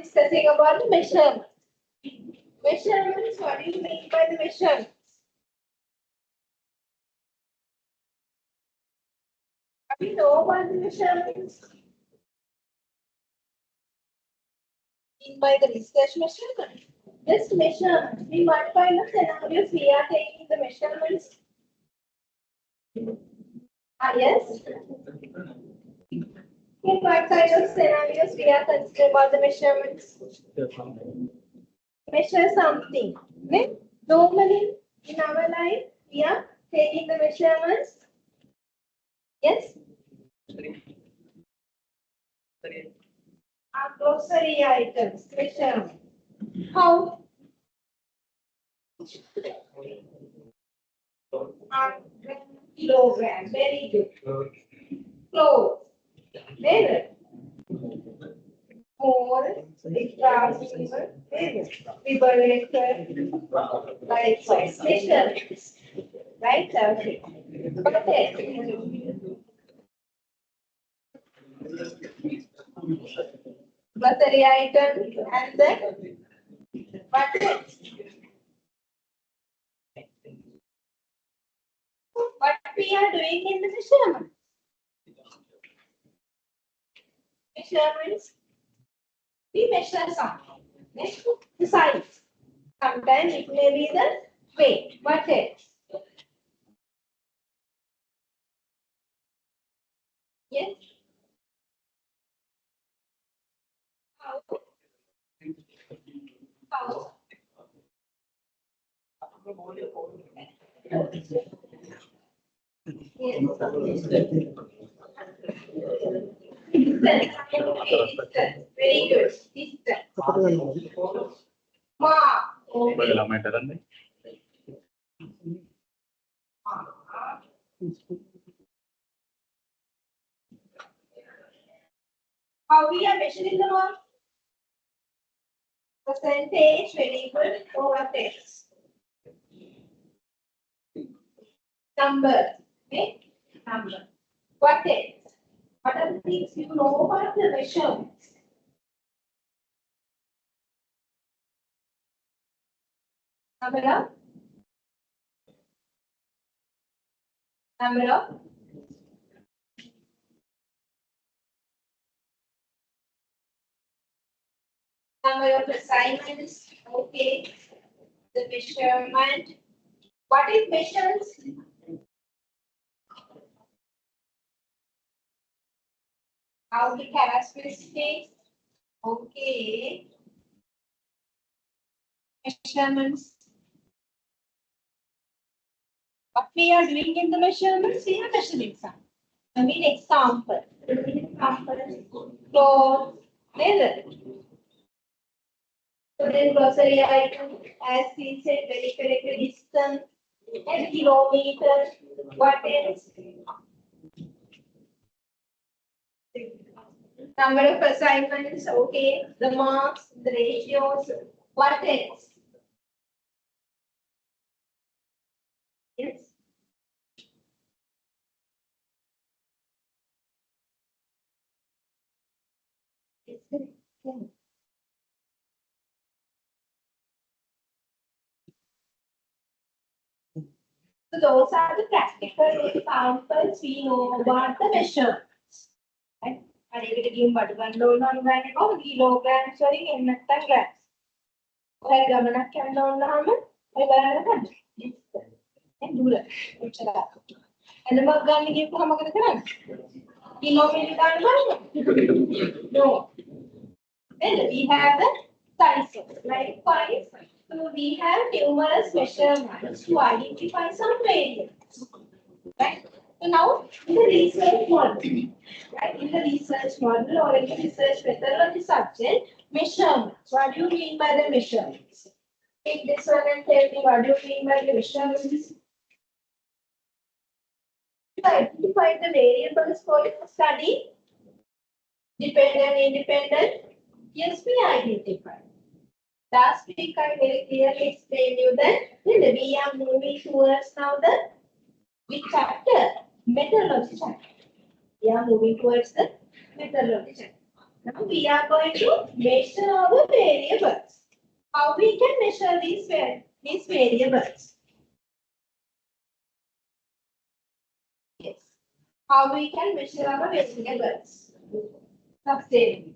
discussing about the measurement. Measurements, what do you mean by the measurements? Do you know about the measurements? By the research measurement. This measurement, in what kind of scenarios we are taking the measurements? Yes. In what kind of scenarios we are considering about the measurements? Measure something. Okay? Normally, in our life, we are taking the measurements. Yes? Our grocery items, measurement. How? Kilogram, very good. Clothes, very good. More, extra, liberator, right size, measurements. Right, okay. Grocery item and then what else? What we are doing in the measurement? Measurements. We measure something. Next, the size. Sometimes it may be the weight. What else? Yes. How? How? Yes. Distance. Okay, distance. Very good. Distance. Mark. How we are measuring the mark? Percentage, variable, or what else? Number. Okay? Number. What else? What are the things you know about the measurements? Number of? Number of? Number of assignments. Okay. The measurement. What is measurements? How the characteristics. Okay. Measurements. What we are doing in the measurements, we are measuring something. I mean, example. Clothes, leather. So then grocery item, as we said, very correct distance, and kilometer. What else? Number of assignments, okay. The marks, the ratios. What else? Yes. So those are the practical examples we know about the measurements. Right? I did give but one load on kilograms or in grams. I governor can down the hammer. I learned and do that. And the mug gun give to Hamagan. Kilometer. No. Then we have the sizes. Likewise, so we have numerous measurements to identify some variables. Right? So now in the research model, right? In the research model or in the research method of the subject, measurements. What do you mean by the measurements? Take this one and tell me what do you mean by the measurements? To identify the variables for your study, dependent, independent. Yes, we identify. Last week I very clearly explained you that we are moving towards now the which chapter? Methodology chapter. We are moving towards the methodology chapter. Now we are going to measure our variables. How we can measure these variables? Yes. How we can measure our variables? Sustain.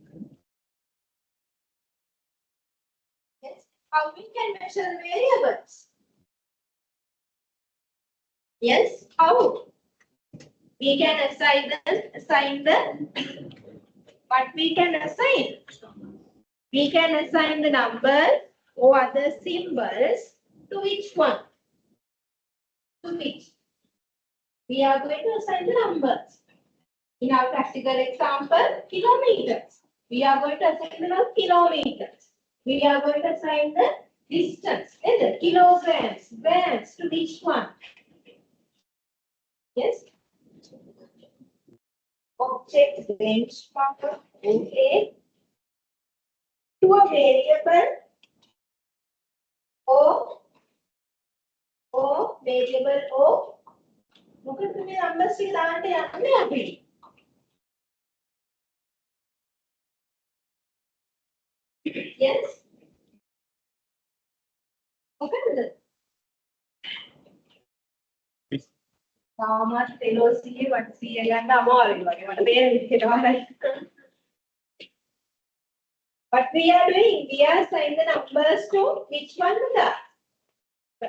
Yes. How we can measure variables? Yes. How? We can assign what we can assign. We can assign the number or other symbols to which one? To which? We are going to assign the numbers. In our practical example, kilometers. We are going to assign the number kilometers. We are going to assign the distance, kilograms, grams to which one? Yes. Object benchmark okay, to a variable or variable or මොකද මේ numbers ටික දාන්න යන්නේ අපි. Yes. මොකද? තාමත් velocity වටසිය ගන්න අමාරුයි වගේ මට මේ විදිහට වහලා. What we are doing, we are assigning the numbers to which one? The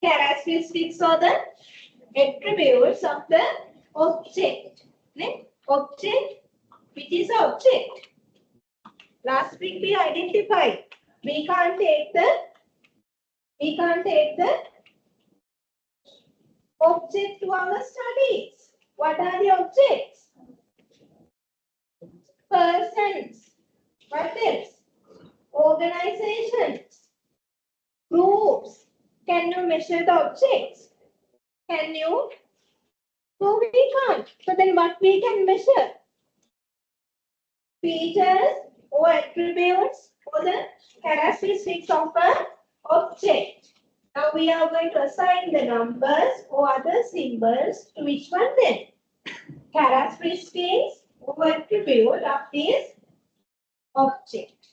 characteristics or the attributes of the object. Object, which is object. Last week we identified. We can't take the object to our studies. What are the objects? Persons. What else? Organizations. Groups. Can you measure the objects? Can you? No, we can't. So then what we can measure? Features or attributes or the characteristics of an object. Now we are going to assign the numbers or other symbols to which one then? Characteristics or attribute of this object.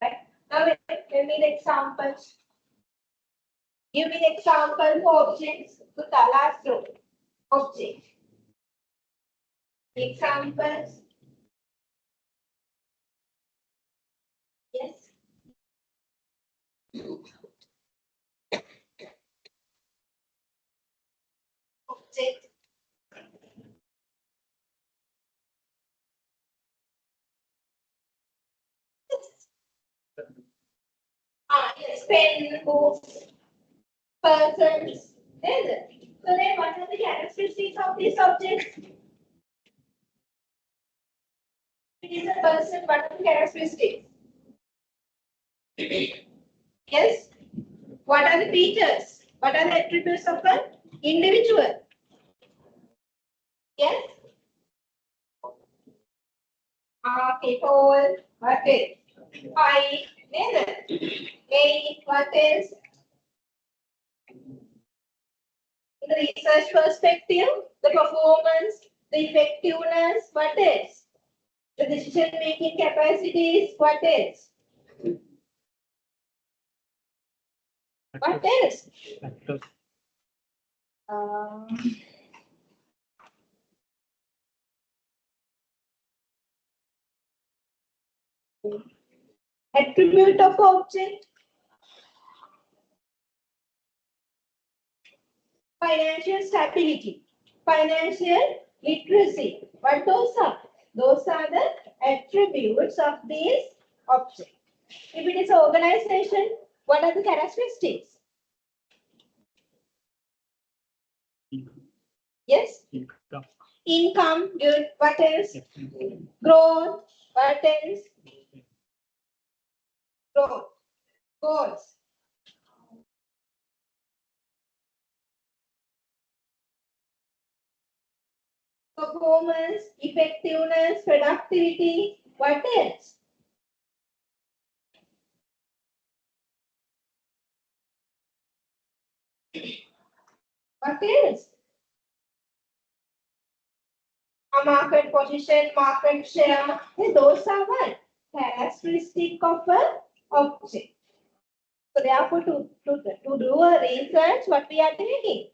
Right? Now let me the examples. Give me the example for objects to the last row. Object. Examples. Yes. Object. Yes, pen, books, persons. There's it. So then what are the characteristics of this object? It is a person, what are the characteristics? Yes. What are the features? What are the attributes of an individual? Yes. Tall, what is? Height, weight, what is? In the research perspective, the performance, the effectiveness, what is? The decision-making capacities, what is? What is? Attribute of object. Financial stability, financial literacy. What those are? Those are the attributes of these objects. If it is an organization, what are the characteristics? Yes? Income, good. What else? Growth, what else? Growth, goals. Performance, effectiveness, productivity, what else? What else? A market position, market share, those are what? Characteristic of an object. So therefore, to do a research, what we are taking?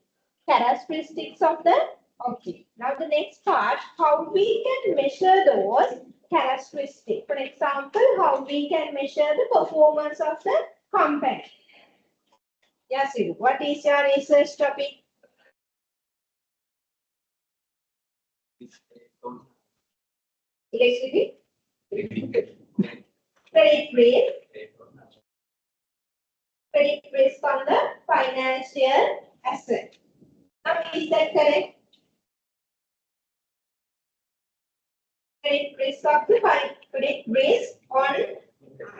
Characteristics of the object. Now the next part, how we can measure those characteristics. For example, how we can measure the performance of the company. Yes, what is your research topic? Electricity? Credit risk. Credit risk on the financial asset. Now, is that correct? Credit risk of the credit risk on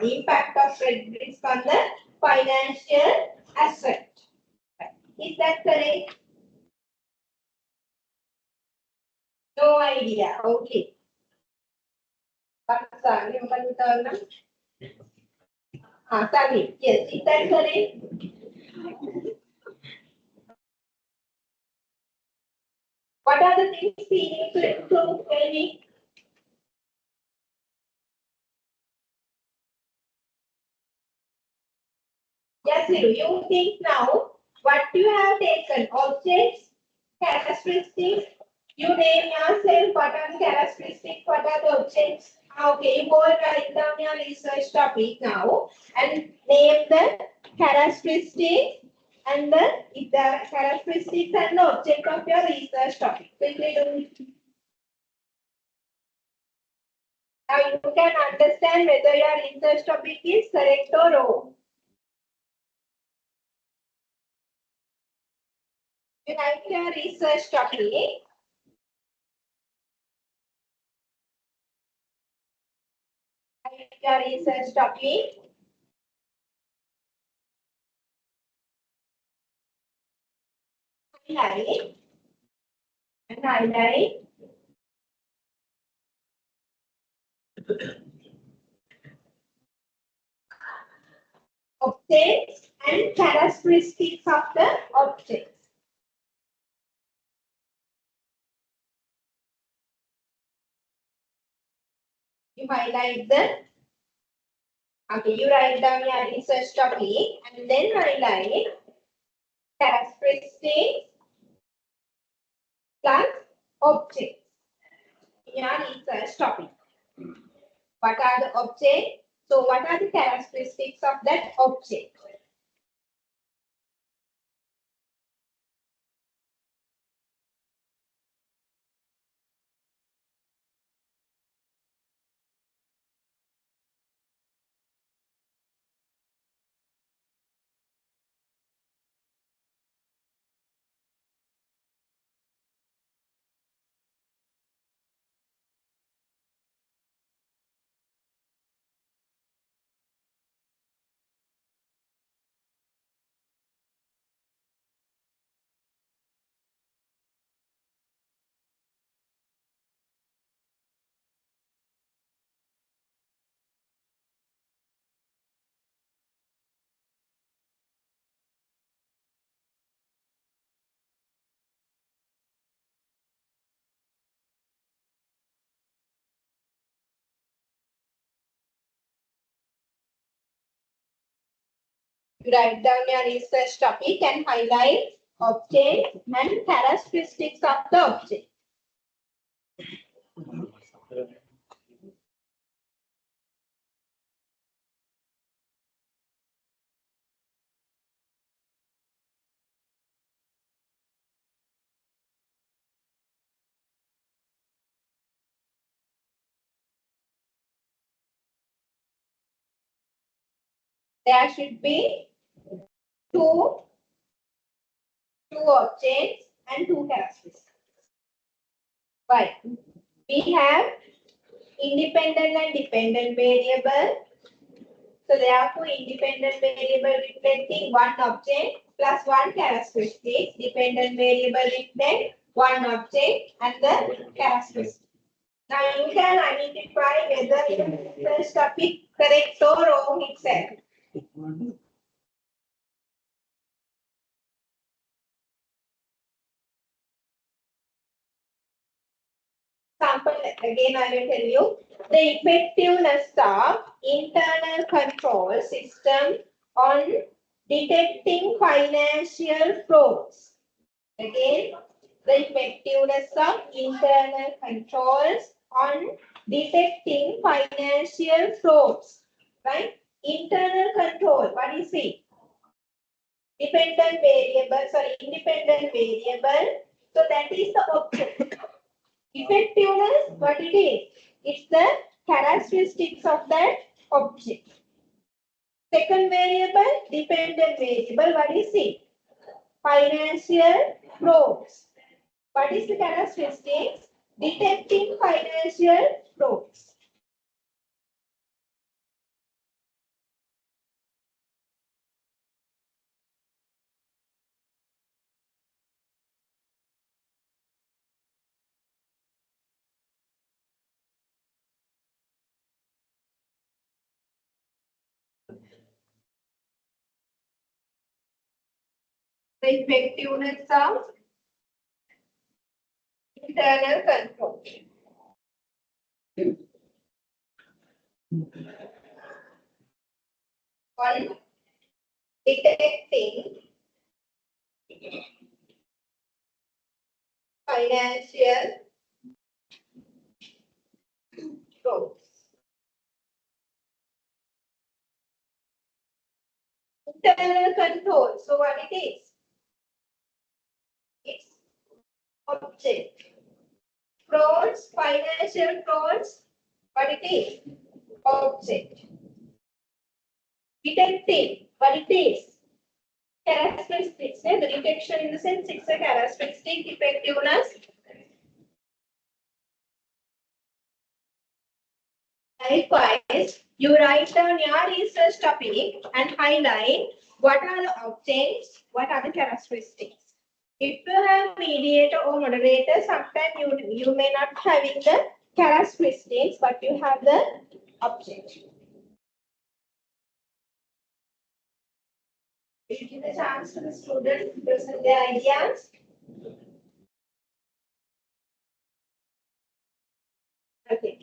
impact of credit risk on the financial asset. Is that correct? No idea. Okay. Sorry, yes, is that correct? What are the things we need to improve, maybe? Yes, you think now what you have taken, objects, characteristics, you name yourself what are the characteristics, what are the objects. Okay, you go and write down your research topic now and name the characteristics and the characteristics and the object of your research topic. Quickly do it. Now you can understand whether your research topic is correct or wrong. You write your research topic. Write your research topic. Highlight. And highlight. Objects and characteristics of the objects. You highlight the. Okay, you write down your research topic and then highlight characteristics plus objects in your research topic. What are the objects? So, what are the characteristics of that object? You write down your research topic and highlight objects and characteristics of the object. There should be two objects and two characteristics. Why? We have independent and dependent variable. So therefore, independent variable reflecting one object plus one characteristic. Dependent variable reflect one object and the characteristic. Now you can identify whether the first topic correct or wrong itself. example, again I will tell you. The effectiveness of internal control system on detecting financial frauds. Again, the effectiveness of internal controls on detecting financial frauds. Right? Internal control, what is it? Dependent variable, sorry, independent variable. So that is the object. Effectiveness, what it is? It's the characteristics of that object. Second variable, dependent variable, what is it? Financial frauds. What is the characteristics? Detecting financial frauds. The effectiveness of internal control. On detecting financial frauds. Internal control. So what it is? It's object. Frauds, financial frauds, what it is? Object. Detecting, what it is? Characteristics. The detection in the sense it's a characteristic effectiveness. Likewise, you write down your research topic and highlight what are the objects, what are the characteristics. If you have mediator or moderator, sometimes you may not having the characteristics, but you have the object. You should give a chance to the students to present their ideas. Okay.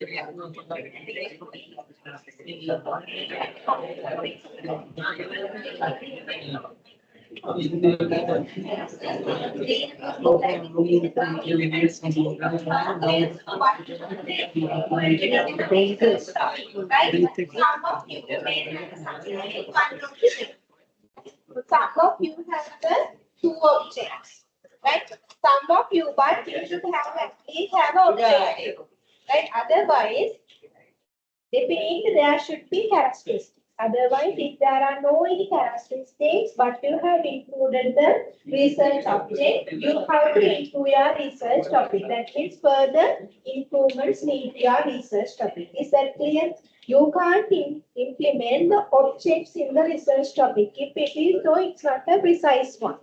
Some of you have the two objects, right? Some of you, but you should have at least have an object, right? Otherwise, definitely there should be characteristics. Otherwise, if there are no any characteristics, but you have included the research object, you have to improve your research topic. That means further improvements need your research topic. Is that clear? You can't implement the objects in the research topic. If it is so, it's not a precise one.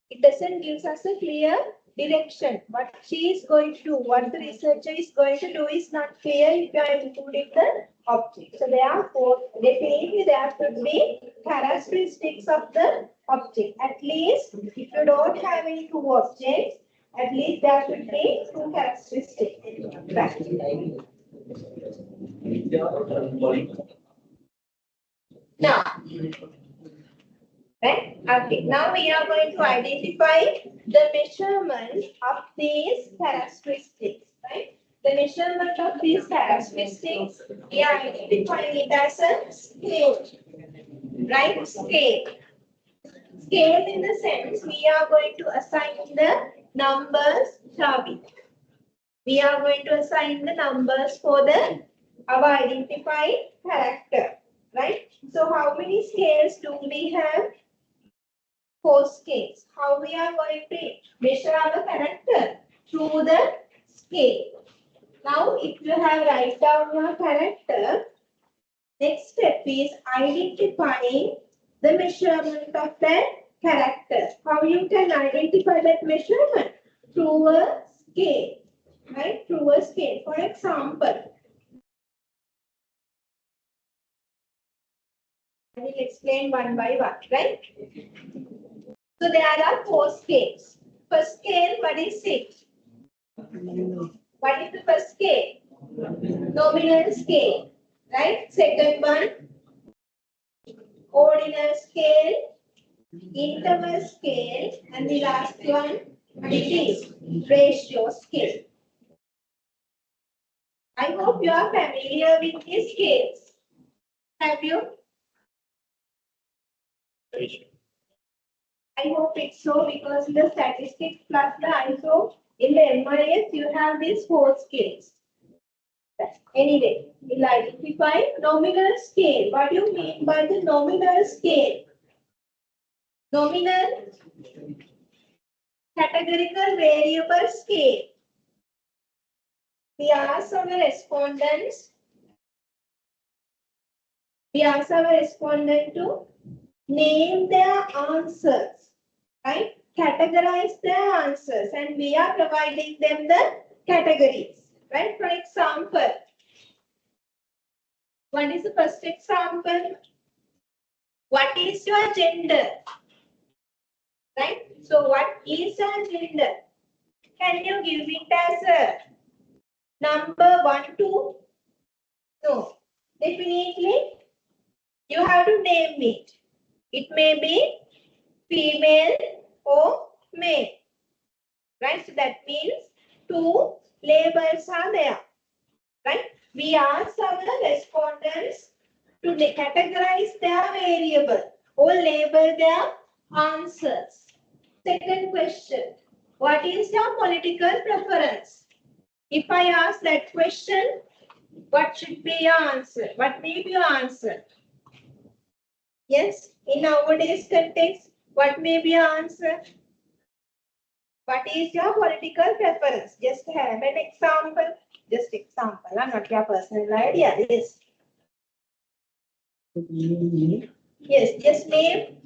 It doesn't give us a clear direction. What she is going to do, what the researcher is going to do is not clear if you are including the object. So therefore, definitely there should be characteristics of the object. At least if you don't have any two objects, at least there should be two characteristics. Right. Now, right? Okay. Now we are going to identify the measurements of these characteristics. Right? The measurement of these characteristics, we are identifying it as a scale. Right? Scale. Scale in the sense we are going to assign the numbers shall be. We are going to assign the numbers for the our identified character. Right? So how many scales do we have? 4 scales. How we are going to measure our character? Through the scale. Now, if you have write down your character, next step is identifying the measurement of that character. How you can identify that measurement? Through a scale. Right? Through a scale. For example, I will explain one by one, right? So there are 4 scales. First scale, what is it? What is the first scale? Nominal scale, right? Second one, ordinal scale, interval scale, and the last one, what it is? Ratio scale. I hope you are familiar with these scales. Have you? I hope it's so because in the statistics plus the ISO, in the MIS, you have these 4 scales. Anyway, we'll identify nominal scale. What do you mean by the nominal scale? Nominal categorical variable scale. We ask our respondents. We ask our respondent to name their answers, right? Categorize their answers, and we are providing them the categories, right? For example, what is the first example? What is your gender? Right? So, what is your gender? Can you give it as a number 1, 2? No. Definitely, you have to name it. It may be female or male. Right? So, that means 2 labels are there. Right? We ask our respondents to categorize their variable or label their answers. Second question, what is your political preference? If I ask that question, what should be your answer? What may be your answer? Yes, in nowadays context, what may be your answer? What is your political preference? Just have an example. Just example, not your personal idea. Yes. Yes, just name.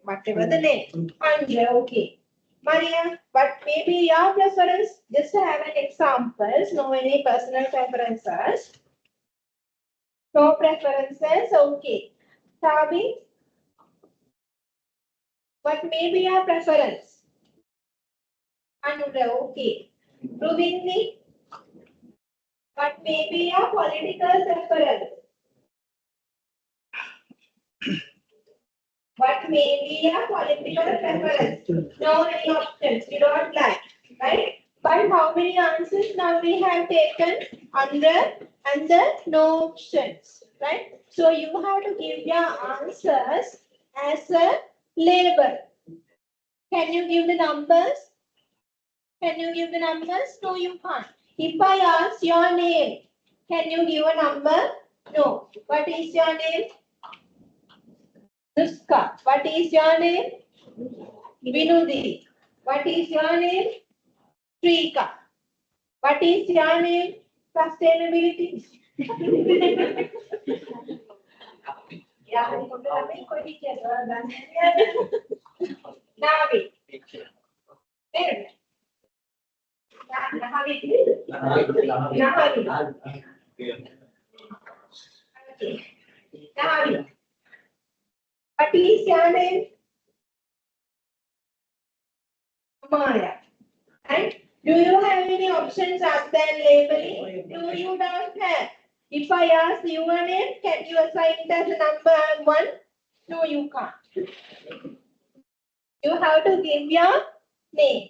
Whatever the name. Andre, okay. Maria, what may be your preference? Just have an example. No any personal preferences. No preferences, okay. Sabi, what may be your preference? Andre, okay. Rubini, What may be your political preference? What may be your political preference? No any options. You don't like, right? But how many answers now we have taken under and the no options, right? So you have to give your answers as a label. Can you give the numbers? Can you give the numbers? No, you can't. If I ask your name, can you give a number? No. What is your name? Nuska. What is your name? Vinudi. What is your name? Trika. What is your name? Sustainability. Navi. Navi. What is your name? Maya. And do you have any options other than labeling? No, you don't have. If I ask your name, can you assign it as a number and 1? No, you can't. You have to give your name.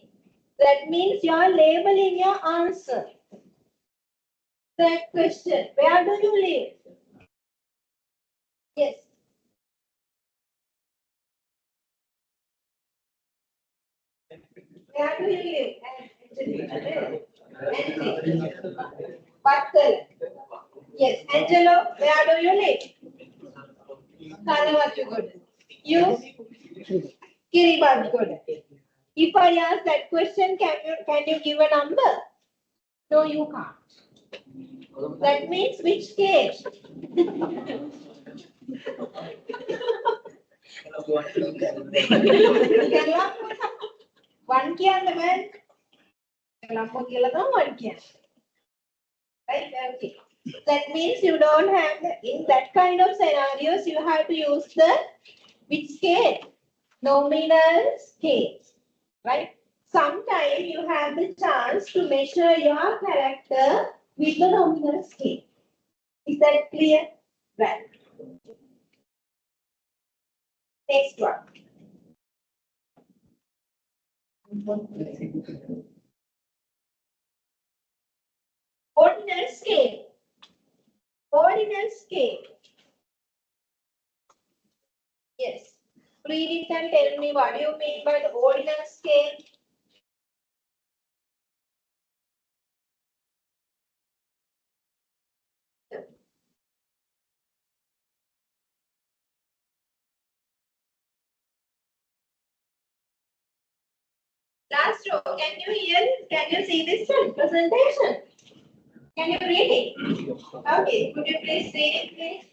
That means you are labeling your answer. Third question, where do you live? Yes. Where do you live? What? Yes, Angelo, where do you live? Kalavachugod. You? Kiribachugod. If I ask that question, can you give a number? No, you can't. That means which stage? One can the man. One can. Right? Okay. That means you don't have in that kind of scenarios you have to use the which scale? Nominal scale. Right? Sometimes you have the chance to measure your character with the nominal scale. Is that clear? Right. Next one. Ordinal scale. Ordinal scale. Yes. Read it and tell me what you mean by the ordinal scale. Last row, can you hear? Can you see this presentation? Can you read it? Okay, could you please read it, please?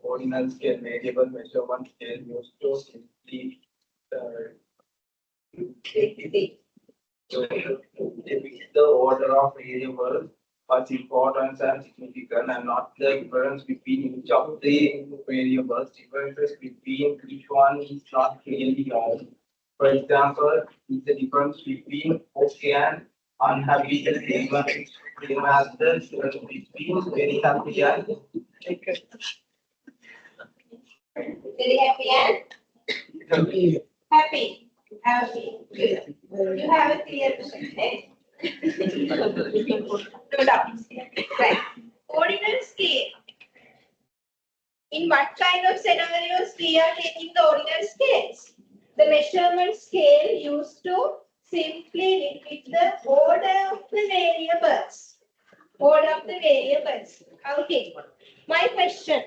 Ordinal scale variable measurement scale used to simply depict the order of variables, its importance and significance, and not the difference between each of the variables. Differences between each one is not clearly known. For example, is the difference between okay and unhappy the same as the difference between very happy and Very happy and happy. Happy. Good. You have a clear perspective. No doubt. Right. Ordinal scale. In what kind of scenarios we are taking the ordinal scales? The measurement scale used to simply depict the order of the variables. Order of the variables. Okay. My question.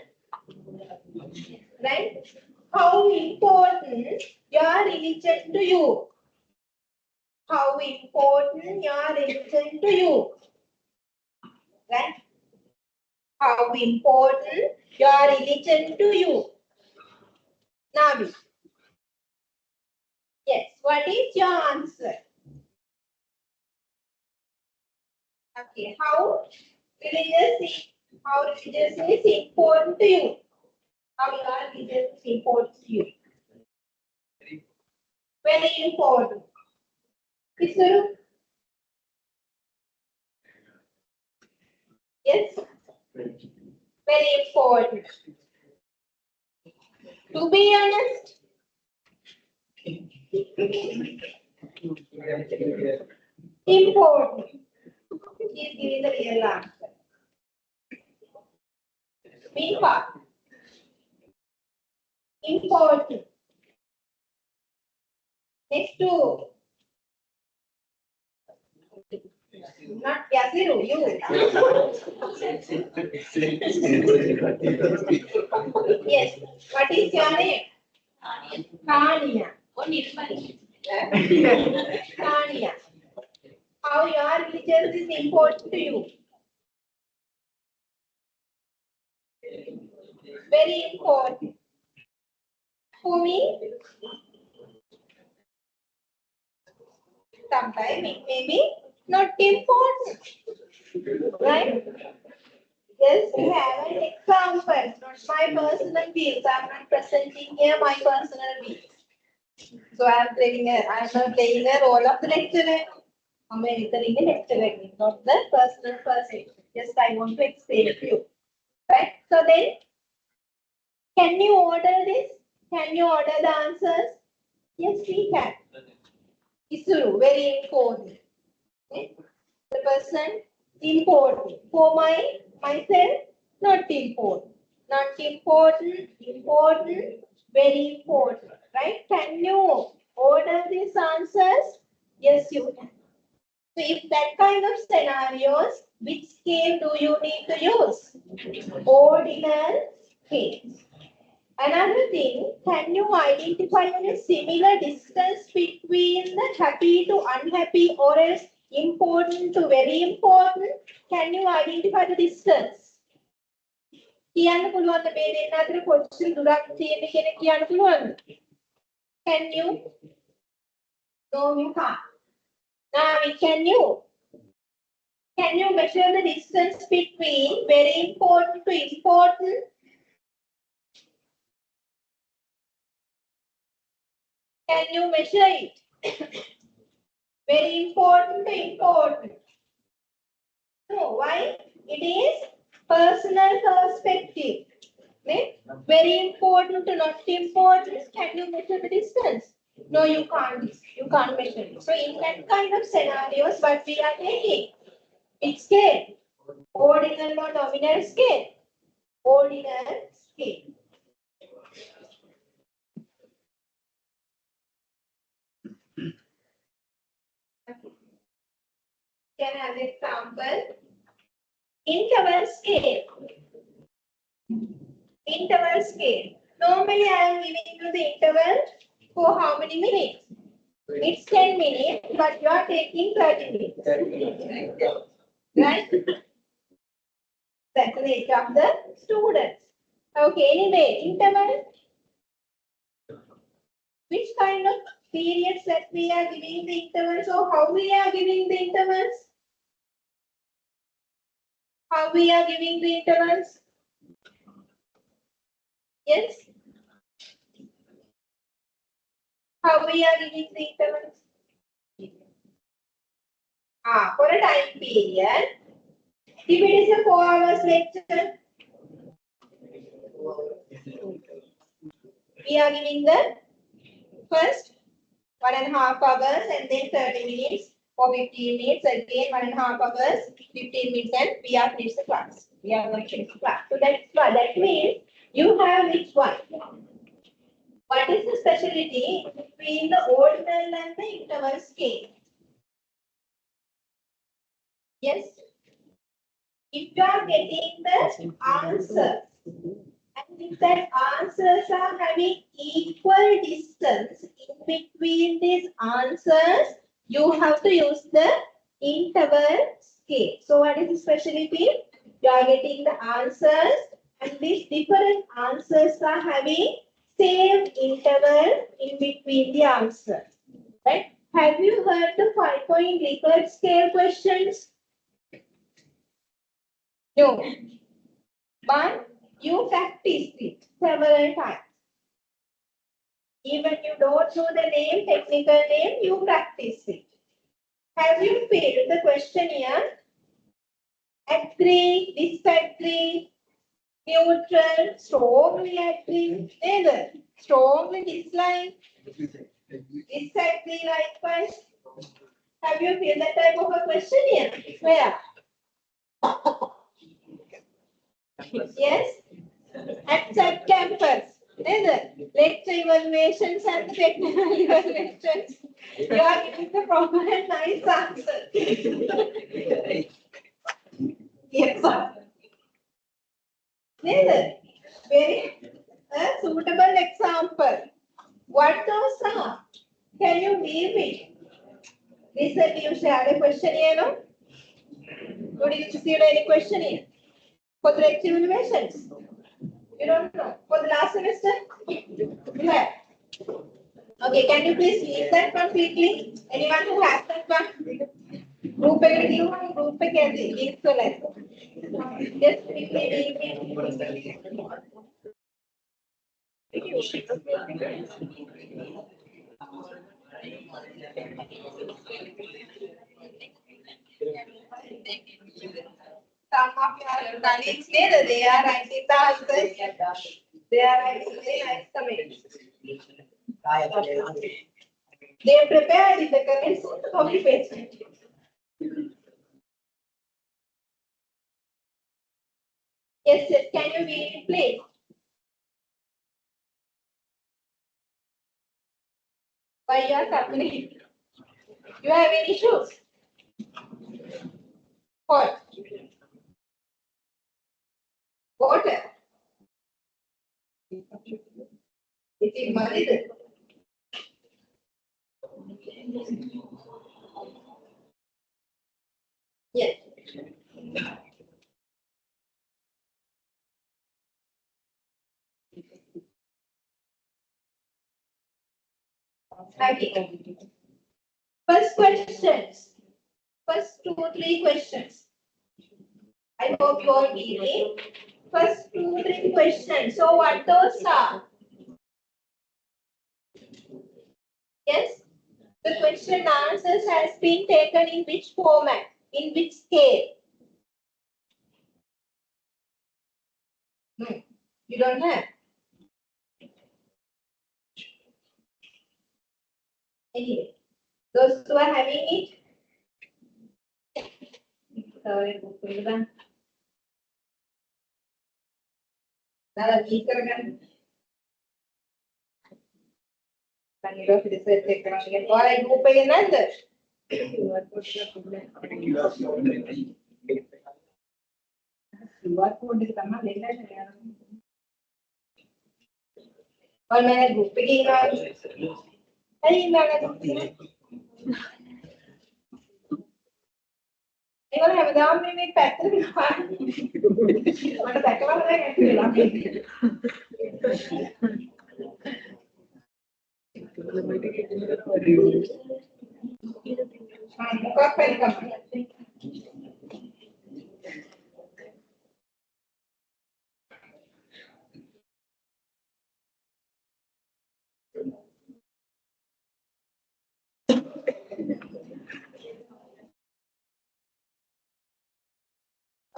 Right? How important your religion to you? How important your religion to you? Right? How important your religion to you? Navi. Yes. What is your answer? Okay. How religious is important to you? How your religion is important to you? Very important. Yes. Yes, very important. To be honest, important. He is giving the real answer. Mean part. Important. Next to not Yasiru, you. Yes. What is your name? Tania. Tania. How your religion is important to you? Very important. For me, sometimes it may be not important. Right? Yes, we have an example, not my personal views. I am not presenting here my personal views. So I am not playing a role of the lecturer. I am entering the lecturer, not the personal person. Just I want to explain to you. Right? So then, can you order this? Can you order the answers? Yes, we can. Isuru, very important. Okay? The person, important. For myself, not important. Not important, important, very important. Right? Can you order these answers? Yes, you can. So if that kind of scenarios, which scale do you need to use? Ordinal scale. Another thing, can you identify any similar distance between the happy to unhappy or else important to very important? Can you identify the distance? කියන්න පුළුවන්ද මේ දෙන්න අතර කොච්චර දුරක් තියෙන කියන කියන්න පුළුවන්ද? Can you? No, you can't. Now, can you measure the distance between very important to important? Can you measure it? Very important to important. No, why? It is personal perspective. Okay? Very important to not important. Can you measure the distance? No, you can't. You can't measure it. So in that kind of scenarios, what we are taking? It's scale. Ordinal or nominal scale. Ordinal scale. Can I have an example? Interval scale. Interval scale. Normally, I am giving you the interval for how many minutes? It's 10 minutes, but you are taking 30 minutes. Right? That's the age of the students. Okay, anyway, interval. Which kind of periods that we are giving the intervals or how we are giving the intervals? How we are giving the intervals? Yes? How we are giving the intervals? For a time period. If it is a 4 hours lecture, we are giving the first 1.5 hours and then 30 minutes for 15 minutes, again 1.5 hours, 15 minutes, and we are finished the class. We are going to finish the class. So that's why that means you have which one? What is the specialty between the ordinal and the interval scale? Yes. If you are getting the answers, and if that answers are having equal distance in between these answers, you have to use the interval scale. So what is the specialty? You are getting the answers and these different answers are having same interval in between the answers. Right? Have you heard the 5-point Likert scale questions? No. But you practiced it several times. Even you don't know the name, technical name, you practice it. Have you filled the questionnaire? agree, disagree, neutral, strongly agree, neither, strongly dislike, disagree likewise. Have you filled that type of a question here? Where? Yes? Accept campus. Neither. Lecture evaluations and technical evaluations. You are giving the proper and nice answer. Yes, sir. Neither. Very suitable example. What those are? Can you leave it? Listen, you shared a question here, no? Would you receive any question here? For the lecture evaluations? You don't know. For the last semester? You have. Okay, can you please leave that one quickly? Anyone who has that one? Group A, group A, leave the lesson. Just quickly leave it. Some of your colleagues say they are writing the answers. They are writing very nice comments. They prepared in the comments, copy paste. Yes, yes, can you read it, please? Why you are suffering? You have any issues? What? Water. It is money. Yes. Okay. First questions. First 2-3 questions. I hope you all read it. First 2-3 questions. So what those are? Yes. The question answers has been taken in which format? In which scale? You don't have. Anyway, those who are having it. Sorry, now we can. Panilo research economic or I go pay another. What would you come later? Or मैं group पे की ना नहीं मैं even हमदाम में एक pattern दिखा मतलब पैटर्न है कैसे लागे हाँ मुका पहले कम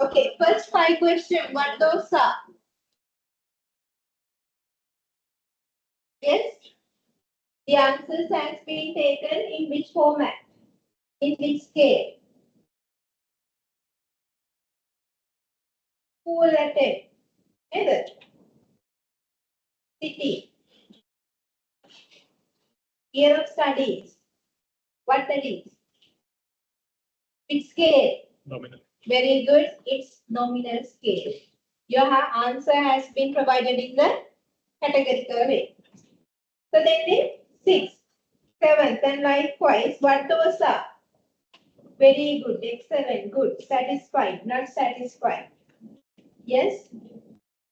Okay, first 5 questions. What those are? Yes. The answers has been taken in which format? In which scale? Who attend? Either. City. Year of studies. What that is? Which scale? Nominal. Very good. It's nominal scale. Your answer has been provided in the categorical way. So then the 6th, 7th, and likewise, what those are? Very good, excellent, good, satisfied, not satisfied. Yes,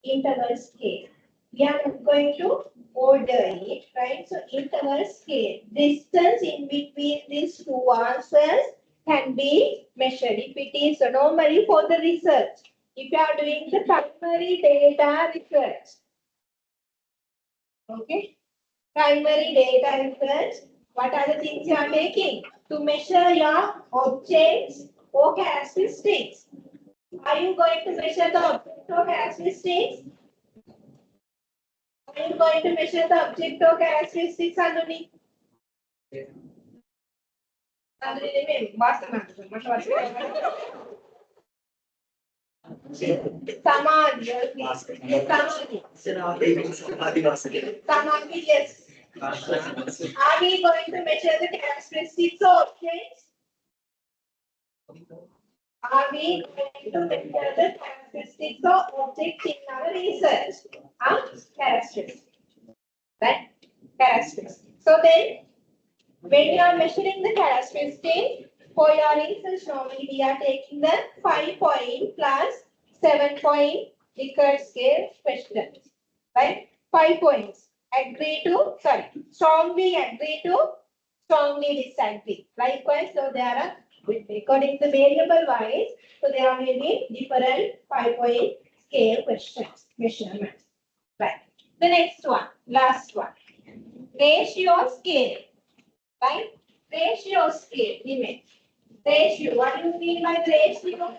interval scale. We are not going to order it, right? So interval scale, distance in between these two answers can be measured if it is normally for the research. If you are doing the primary data research, okay? Primary data research, what are the things you are taking to measure your objects or characteristics? Are you going to measure the object or characteristics? Are you going to measure the object or characteristics, Andoni? Andoni, Samadhi, Samadhi, yes. Are we going to measure the characteristics of objects? Are we going to measure the characteristics of objects in our research? Characteristics. Right? Characteristics. So then, when you are measuring the characteristics for your research, normally we are taking the 5-point plus 7-point Likert scale questions. Right? 5 points. Agree to, sorry, strongly agree to, strongly disagree. Likewise, so there are, according to the variable wise, so there may be different 5-point scale questions, measurements. Right. The next one, last one. Ratio scale. Right? Ratio scale, image. Ratio, what do you mean by ratio?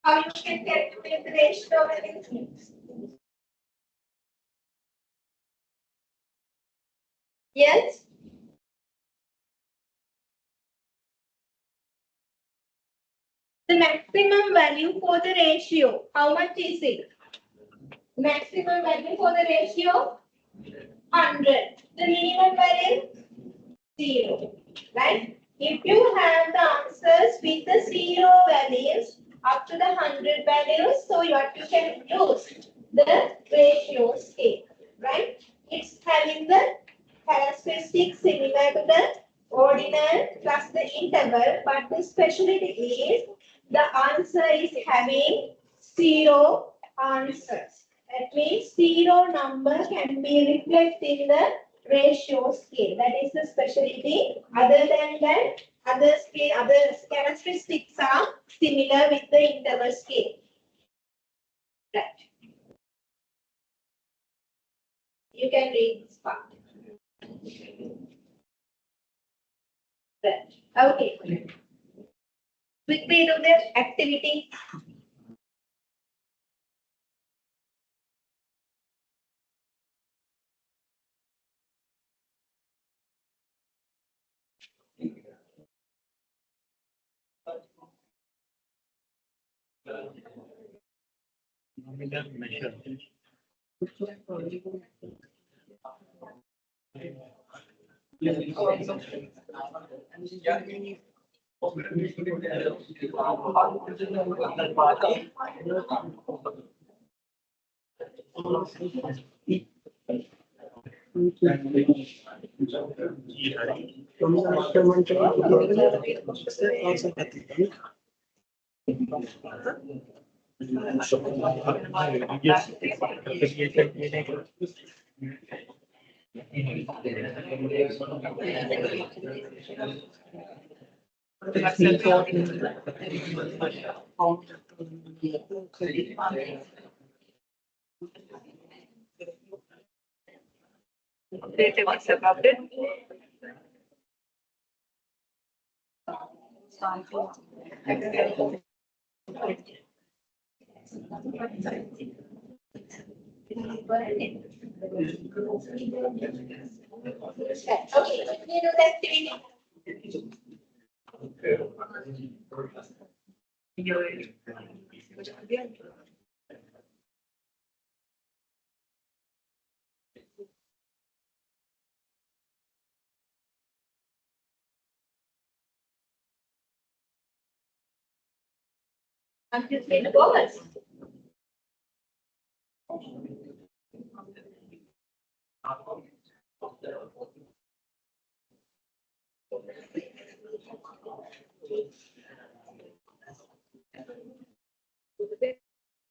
How you can calculate the ratio of anything? Yes? The maximum value for the ratio, how much is it? Maximum value for the ratio? 100. The minimum value? 0. Right? If you have the answers with the 0 values up to the 100 values, so what you can use the ratio scale. Right? It's having the characteristics similar to the ordinal plus the integral, but the specialty is the answer is having 0 answers. That means 0 number can be reflected in the ratio scale. That is the specialty. Other than that, other characteristics are similar with the interval scale. Right. You can read this part. Right. Okay. Quickly do the activity. Okay, you do the activity. I'm just going to go.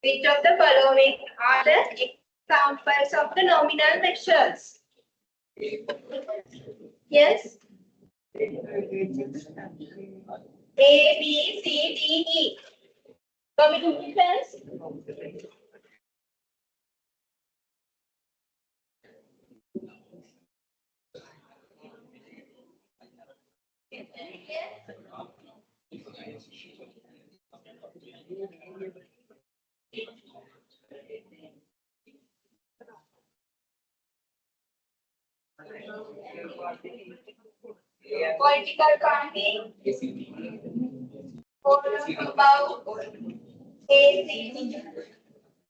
Which of the following are the examples of the nominal measures? Yes. A, B, C, D, E. Combinations. Political party. All about AC.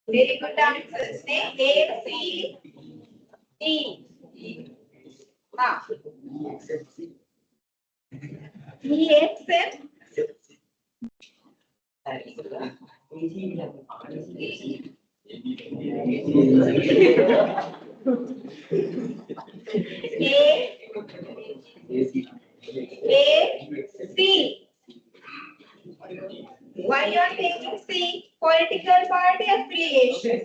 Very good answers. AC. D. Ah. EXM. C. Why you are taking C? Political party affiliation.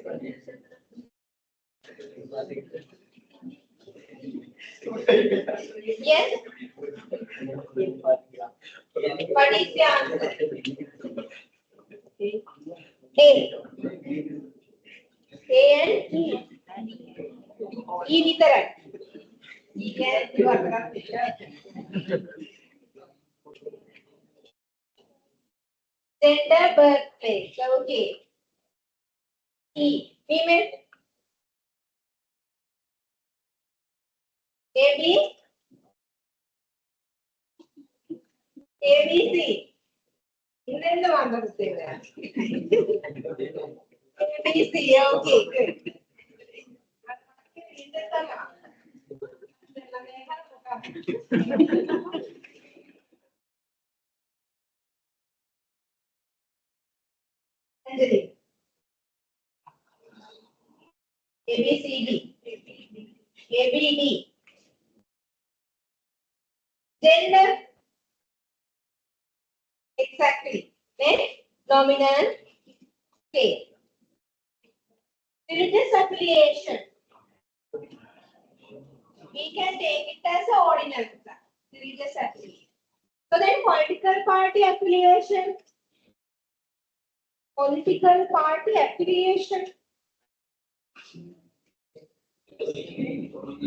Yes. What is the answer? A. A and E. E විතරයි. Yes, you are correct. Gender, birthplace. Okay. E. Female. A, B. A, B, C. ಇನ್ನೆಂದು ಮಾತಾಡ್ತೇವೆ A, B, C. Okay, good. Anjali. A, B, C, D. A, B, D. Gender. Exactly. Next, nominal. K. Religious affiliation. We can take it as an ordinal. Religious affiliation. So then political party affiliation. Political party affiliation.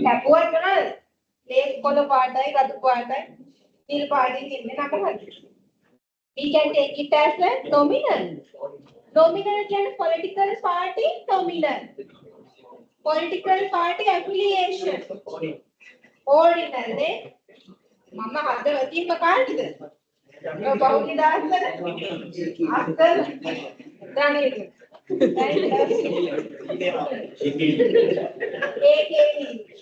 Kapuan kenal? Lek kalau partai, ratu partai, nil party ini nama hati. We can take it as a nominal. Nominal can political party nominal. Political party affiliation. Ordinal. Mama ada lagi makan itu. Bau tidak ada. Ada. Dan itu.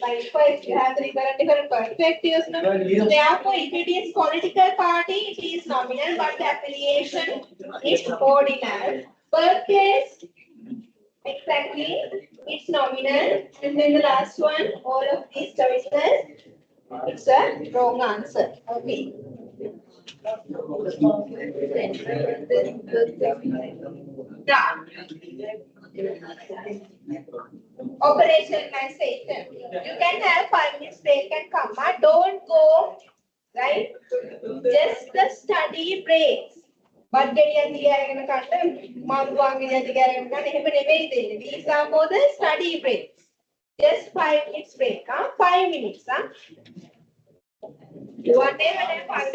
Likewise, you have different perspectives. Therefore, if it is political party, it is nominal, but the affiliation is ordinal. Birthplace, exactly, it's nominal. And then the last one, all of these choices, it's a wrong answer. Okay. Operationalization. You can have 5 minutes break and come. Don't go, right? Just the study breaks. But these are for the study breaks. Just 5 minutes break. 5 minutes. Whatever they find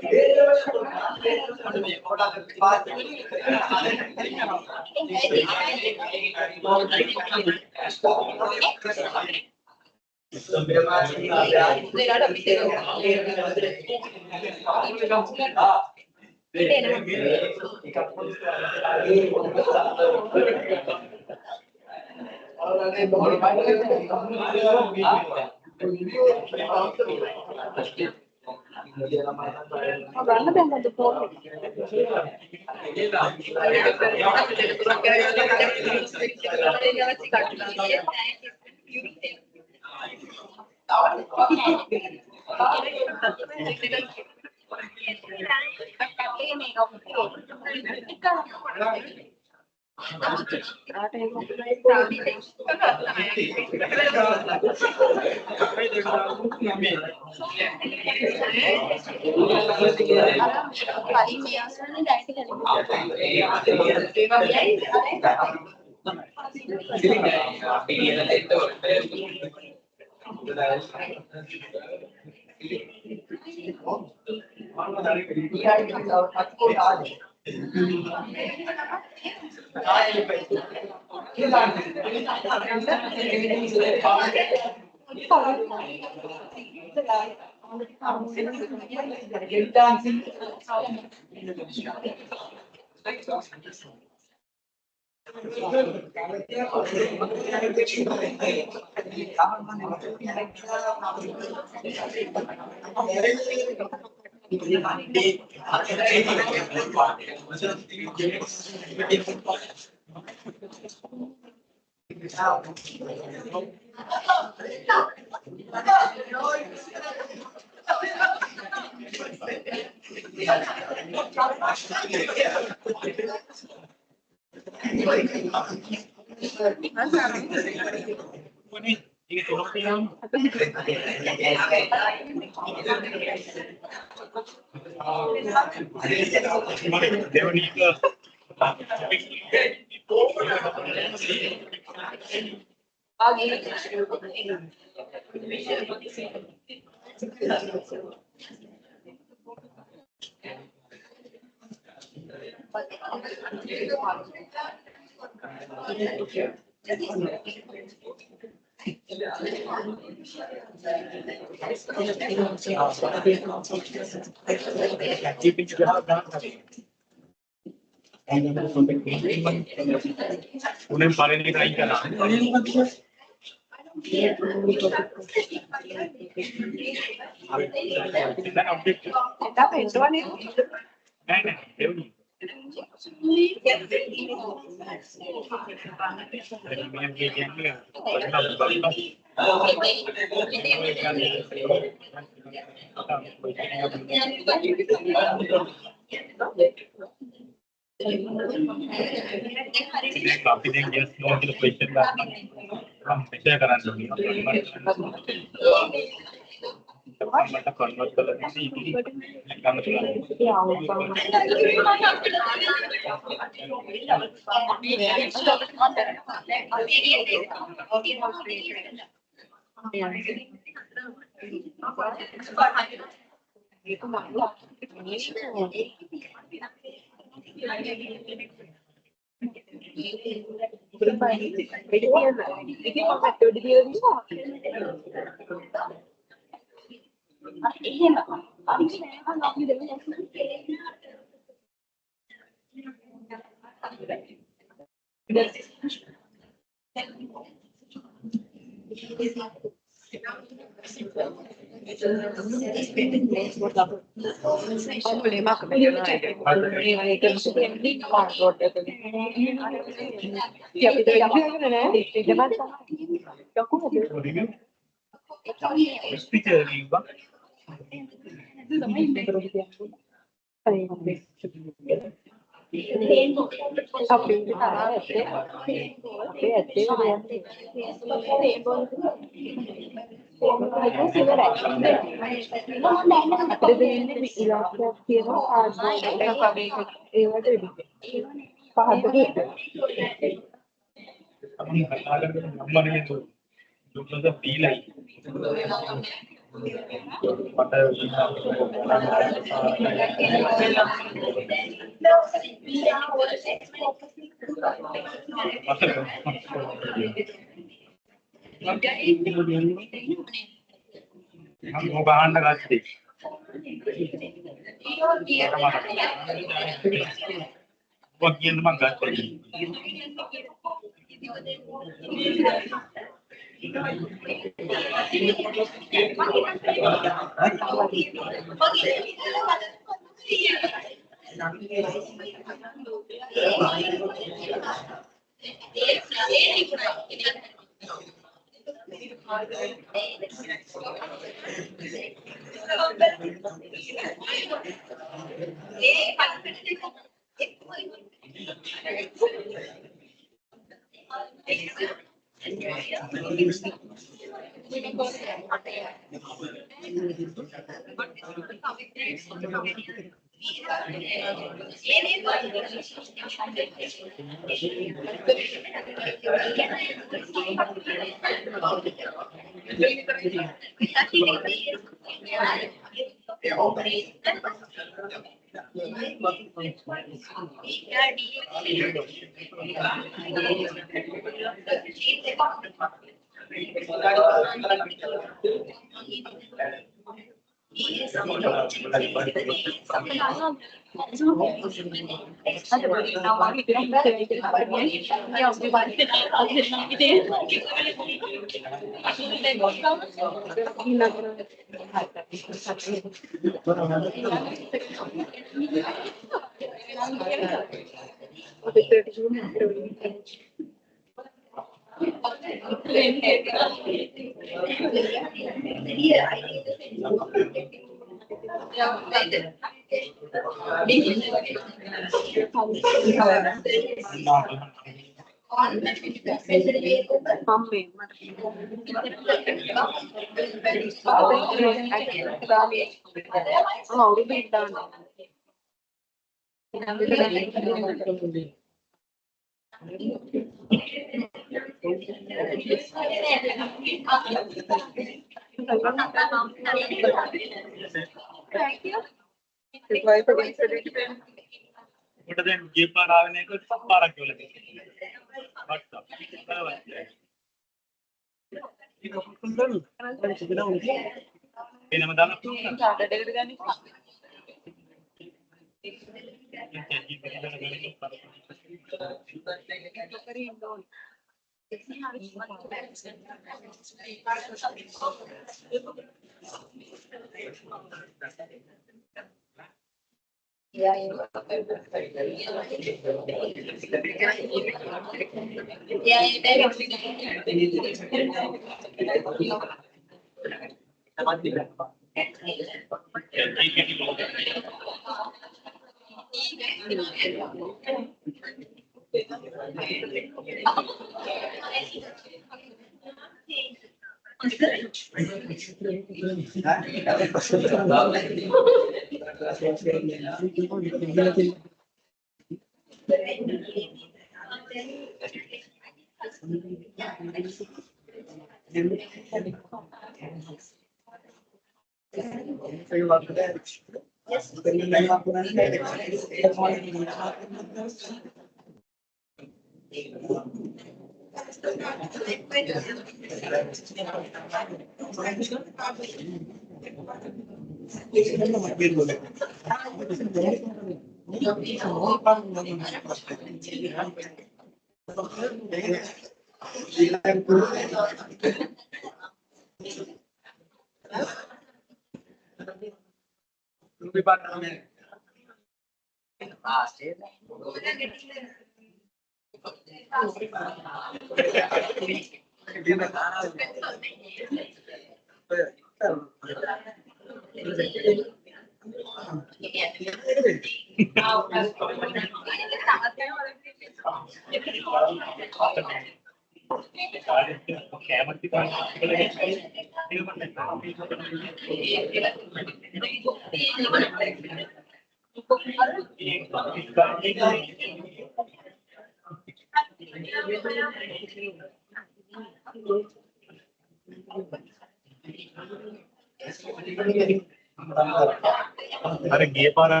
अरे ये पारा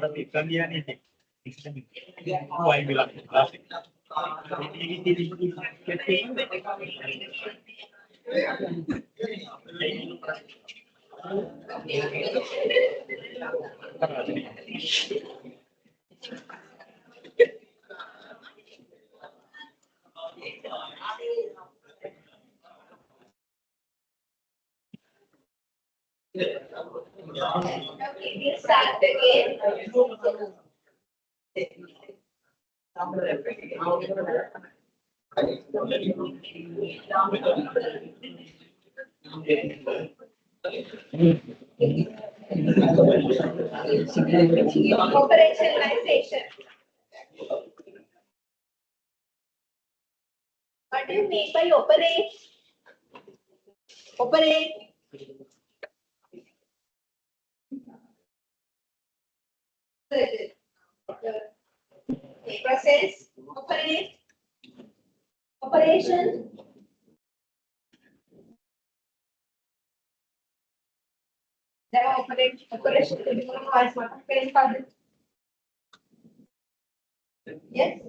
देखा गया नहीं Y मिला Okay, we'll start again. Operationalization. What do you mean by operate? Operate. Process. Operate. Operation. There are operation. Yes.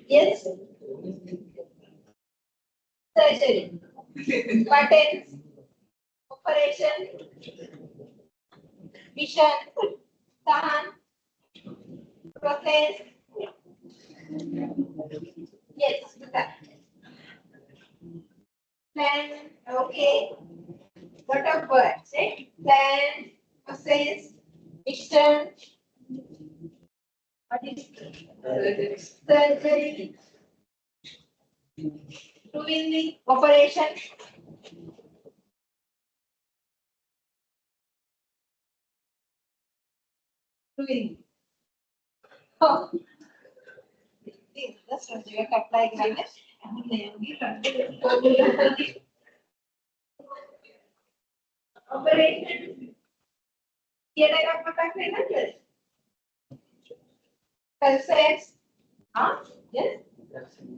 Yes. Surgery. Patents. Operation. Vision. Tahan. Process. Yes. Plan. Okay. What are words? Plan. Process. Vision. What is surgery? Doing the operation. Doing. Oh. That's what you have to apply. Operation. Here I got my back. Consent. Yes.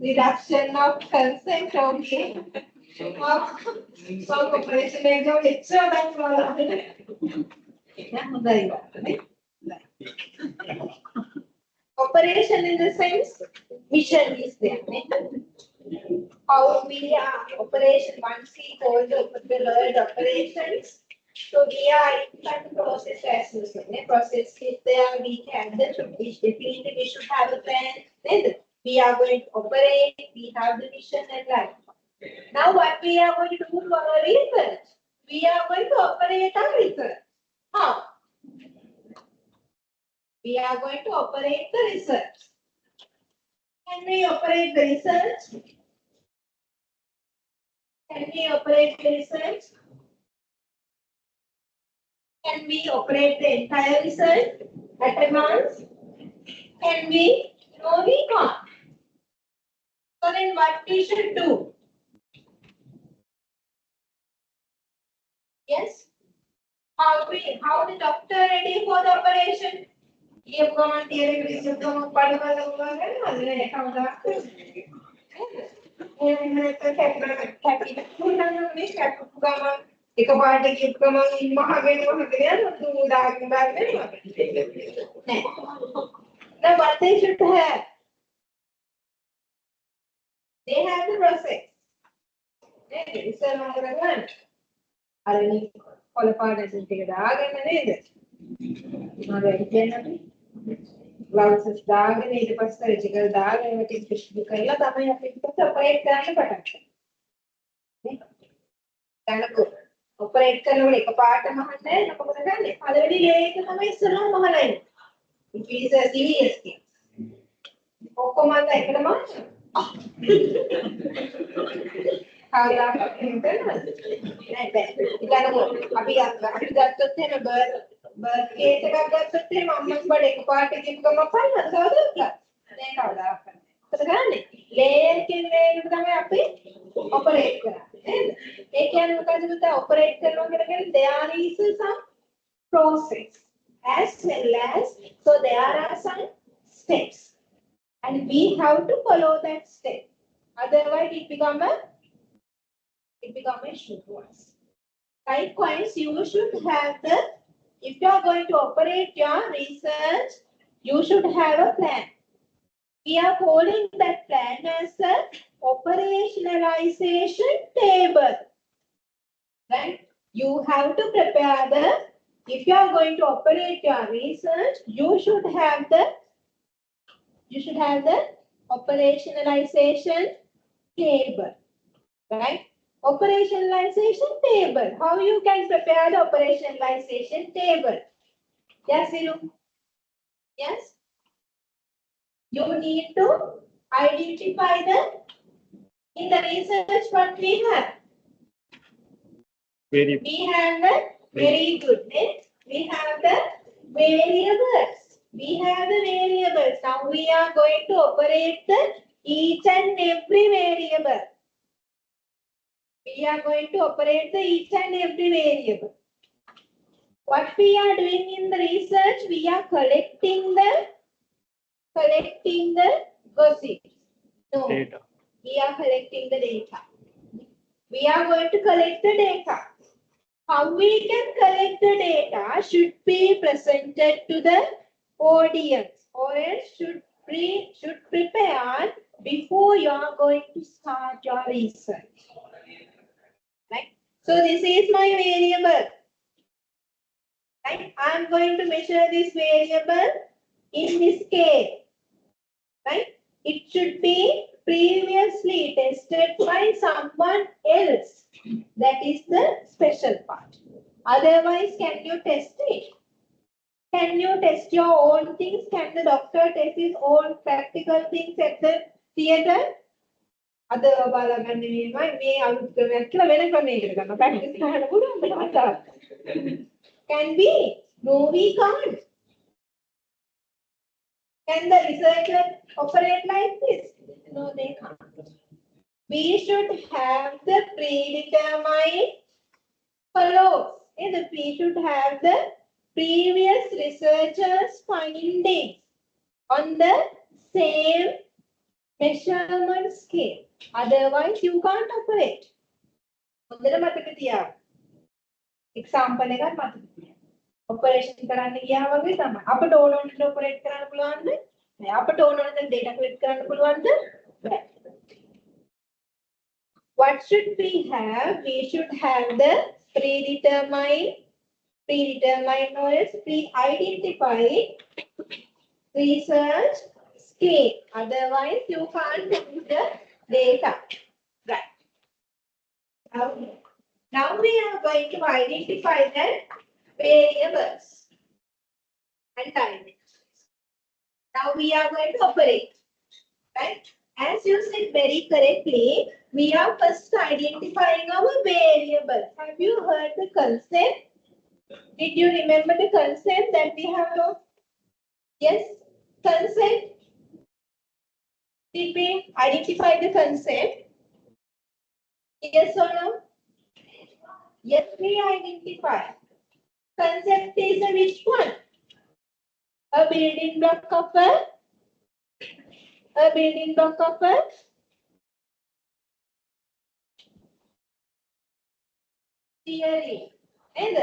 Reduction of consent. Okay. So operation is no extra than operation in the sense mission is there. How we are operation once we hold the word operations. So we are in process as usual. Process is there. We can definitely we should have a plan. Then we are going to operate. We have the mission and life. Now what we are going to do for our research? We are going to operate our research. How? We are going to operate the research. Can we operate the research? Can we operate the research? Can we operate the entire research at a glance? Can we? No, we can't. So then what we should do? Yes? How the doctor ready for the operation? If someone theory is someone part of the එකපාරට කියපු ගමන් මහගෙන යනවා දාගෙන Now what they should have? They have the process. ඉස්සර මොකද කරන්නේ? අර කොළපාට ටික දාගෙන නේද? මම කියන්නේ gloves දාගෙන ඊට පස්සේ surgical දාගෙන ටික ටික කරලා තමයි අපි ඊට පස්සේ ඔපරේට් කරන්න පටන් ගන්න. ඔපරේට් කරනකොට එකපාරටම අහන්නේ නැහැ. මොකද කරන්නේ? පළවෙනි ලේ එක තමයි ඉස්සරහම මහලා ඉන්නේ. It is a serious case. ඔක්කොම එකටම කාර්යයක් කරනවද? නෑ බෑ. අපි ගත්තොත් එහෙම බර්ත් කේස් එකක් ගත්තොත් එහෙම අම්මස් බඩ එකපාරට කියපු ගමන් පන්නද කවදාවත්? නෑ කවදාවත්. කරන්නේ layer එකෙන් තමයි අපි operate කරන්නේ නේද? ඒ කියන්නේ මොකද පුතා operate කරනවා කියලා කියන්නේ there is some process as well as so there are some steps and we have to follow that step. Otherwise it become a issue to us. Likewise, you should have the, if you are going to operate your research, you should have a plan. We are calling that plan as a operationalization table. Right? You have to prepare the, if you are going to operate your research, you should have the operationalization table. Right? Operationalization table. How you can prepare the operationalization table? Yes, Siru? Yes? You need to identify in the research what we have. We have the very good. We have the variables. Now we are going to operate each and every variable. What we are doing in the research, we are collecting the gossip. No, Data. we are collecting the data. We are going to collect the data. How we can collect the data should be presented to the audience, or else should prepare before you are going to start your research. Right? So this is my variable. Right? I am going to measure this variable in this scale. Right? It should be previously tested by someone else. That is the special part. Otherwise, can you test it? Can you test your own things? Can the doctor test his own practical things at the theater? Other Can we? No, we can't. Can the researcher operate like this? No, they can't. We should have the predetermined follows. We should have the previous researchers' findings on the same measurement scale. Otherwise, you can't operate. Example එකක් මතක තියාගන්න. Operation කරන්න ගියා වගේ තමයි. අපිට ඕන ඕන operate කරන්න පුළුවන්ද? නෑ. අපිට ඕන ඕන data collect කරන්න පුළුවන්ද? බෑ. What should we have? We should have the predetermined or else pre-identified research scale. Otherwise, you can't use the data. Right. Now we are going to identify the variables and dimensions. Now we are going to operate. Right? As you said very correctly, we are first identifying our variable. Have you heard the concept? Did you remember the concept that we have? Yes, concept. Did we identify the concept? Yes or no? Yes, we identify. Concept is a which one? A building block of a theory. And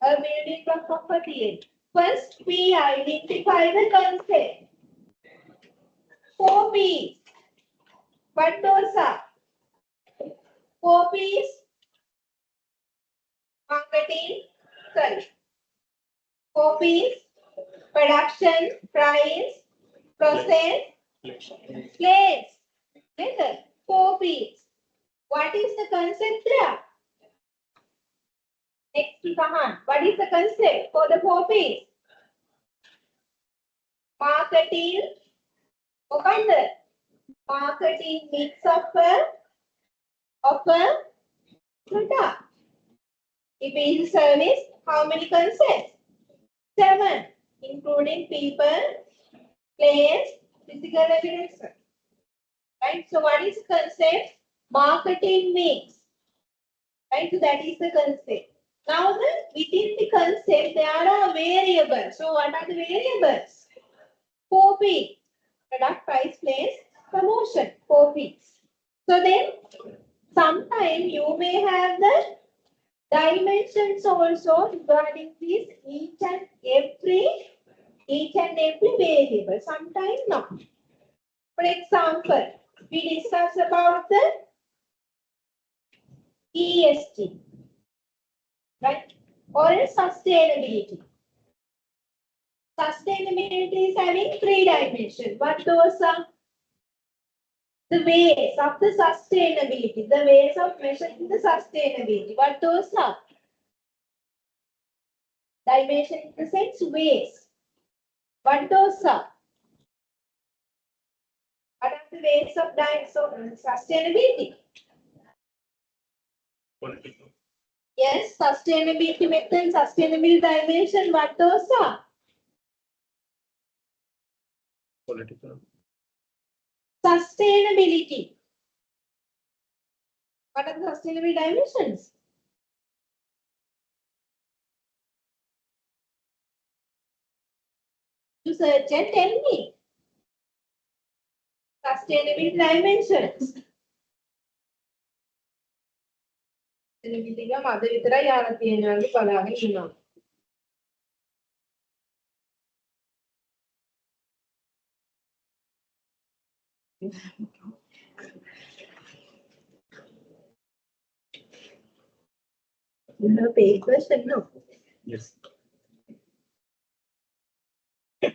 a building block of a theory. First, we identify the concept. 4 P's. What those are? 4 P's. Marketing. Sorry. 4 P's. Production, price, process, place. Method. 4 P's. What is the concept there? Next to Kahan. What is the concept for the 4 P's? Marketing. Okay. Marketing mix of a product. If it is service, how many concepts? 7, including people, place, physical evidence. Right? So what is the concept? Marketing mix. Right? So that is the concept. Now within the concept there are variables. So what are the variables? 4 P. Product, price, place, promotion. 4 P's. So then sometimes you may have the dimensions also regarding this each and every variable. Sometimes not. For example, we discuss about the ESG, right? Or sustainability. Sustainability is having 3 dimensions. What those are? The ways of the sustainability, the ways of measuring the sustainability. What those are? Dimension in the sense ways. What those are? What are the ways of sustainability? Political. Yes, sustainability method, sustainability dimension. What those are? Political. Sustainability. What are the sustainability dimensions? You search and tell me. Sustainability dimensions. Sustainability එක මද විතරයි යාලා තියෙනවා බලාගෙන ඉන්නවා. You have a paid version, no? Yes. Such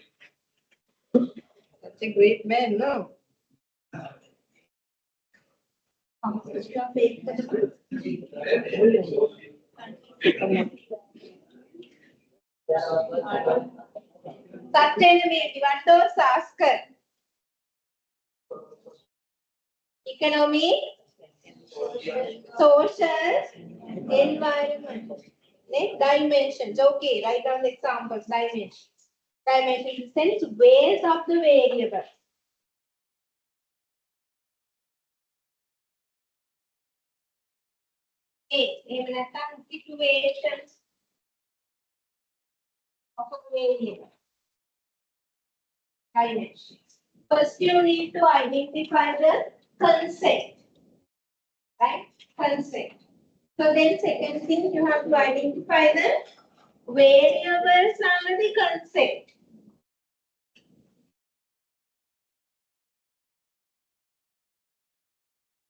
a great man, no? You have paid version. Sustainability, what those ask? Economy, social, environment. Next, dimensions. Okay, write down the examples. Dimensions. Dimension in the sense ways of the variable. Okay, even situations of a variable. Dimensions. First, you need to identify the concept. Right? Concept. So then second thing you have to identify the variables under the concept.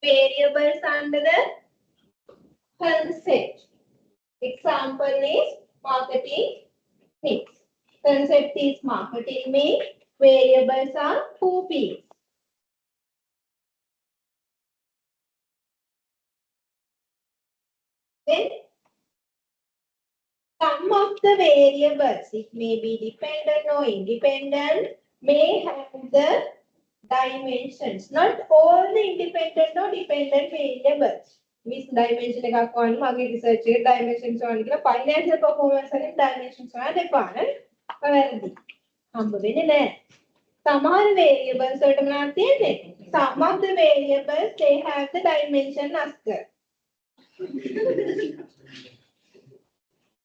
Variables under the concept. Example is marketing mix. Concept is marketing mix. Variables are 2 P's. Then some of the variables, it may be dependent or independent, may have the dimensions. Not all the independent or dependent variables. Miss dimension එකක් වань මගේ research එකේ dimensions වань කියලා financial performance වලින් dimensions වань දෙපා නේ. වැරදි. හම්බ වෙන්නේ නැහැ. සමහර variables වලට මොනවද තියෙන්නේ? Some of the variables they have the dimension asked.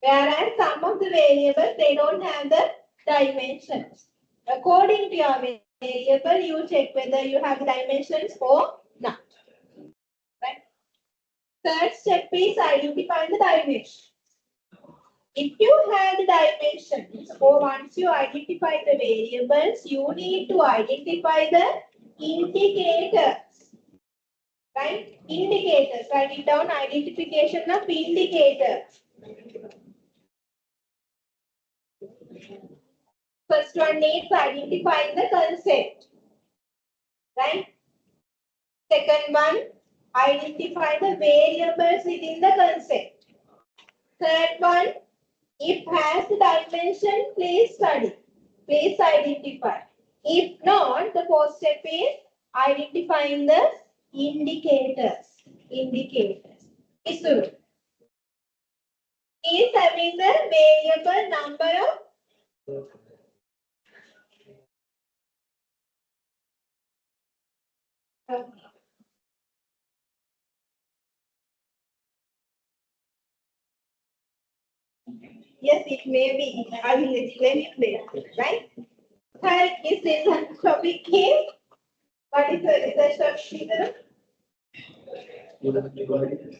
Whereas some of the variables they don't have the dimensions. According to your variable, you check whether you have dimensions or not. Right? Third step is identify the dimension. If you have the dimensions, or once you identify the variables, you need to identify the indicators. Right? Indicators. Write it down. Identification of indicators. First one needs identifying the concept. Right? Second one, identify the variables within the concept. Third one, if has the dimension, please study. Please identify. If not, the fourth step is identifying the indicators. Indicators. Isuru is having the variable number of Okay. Yes, it may be. I will explain it later, right? Third is this topic is what is the research topic?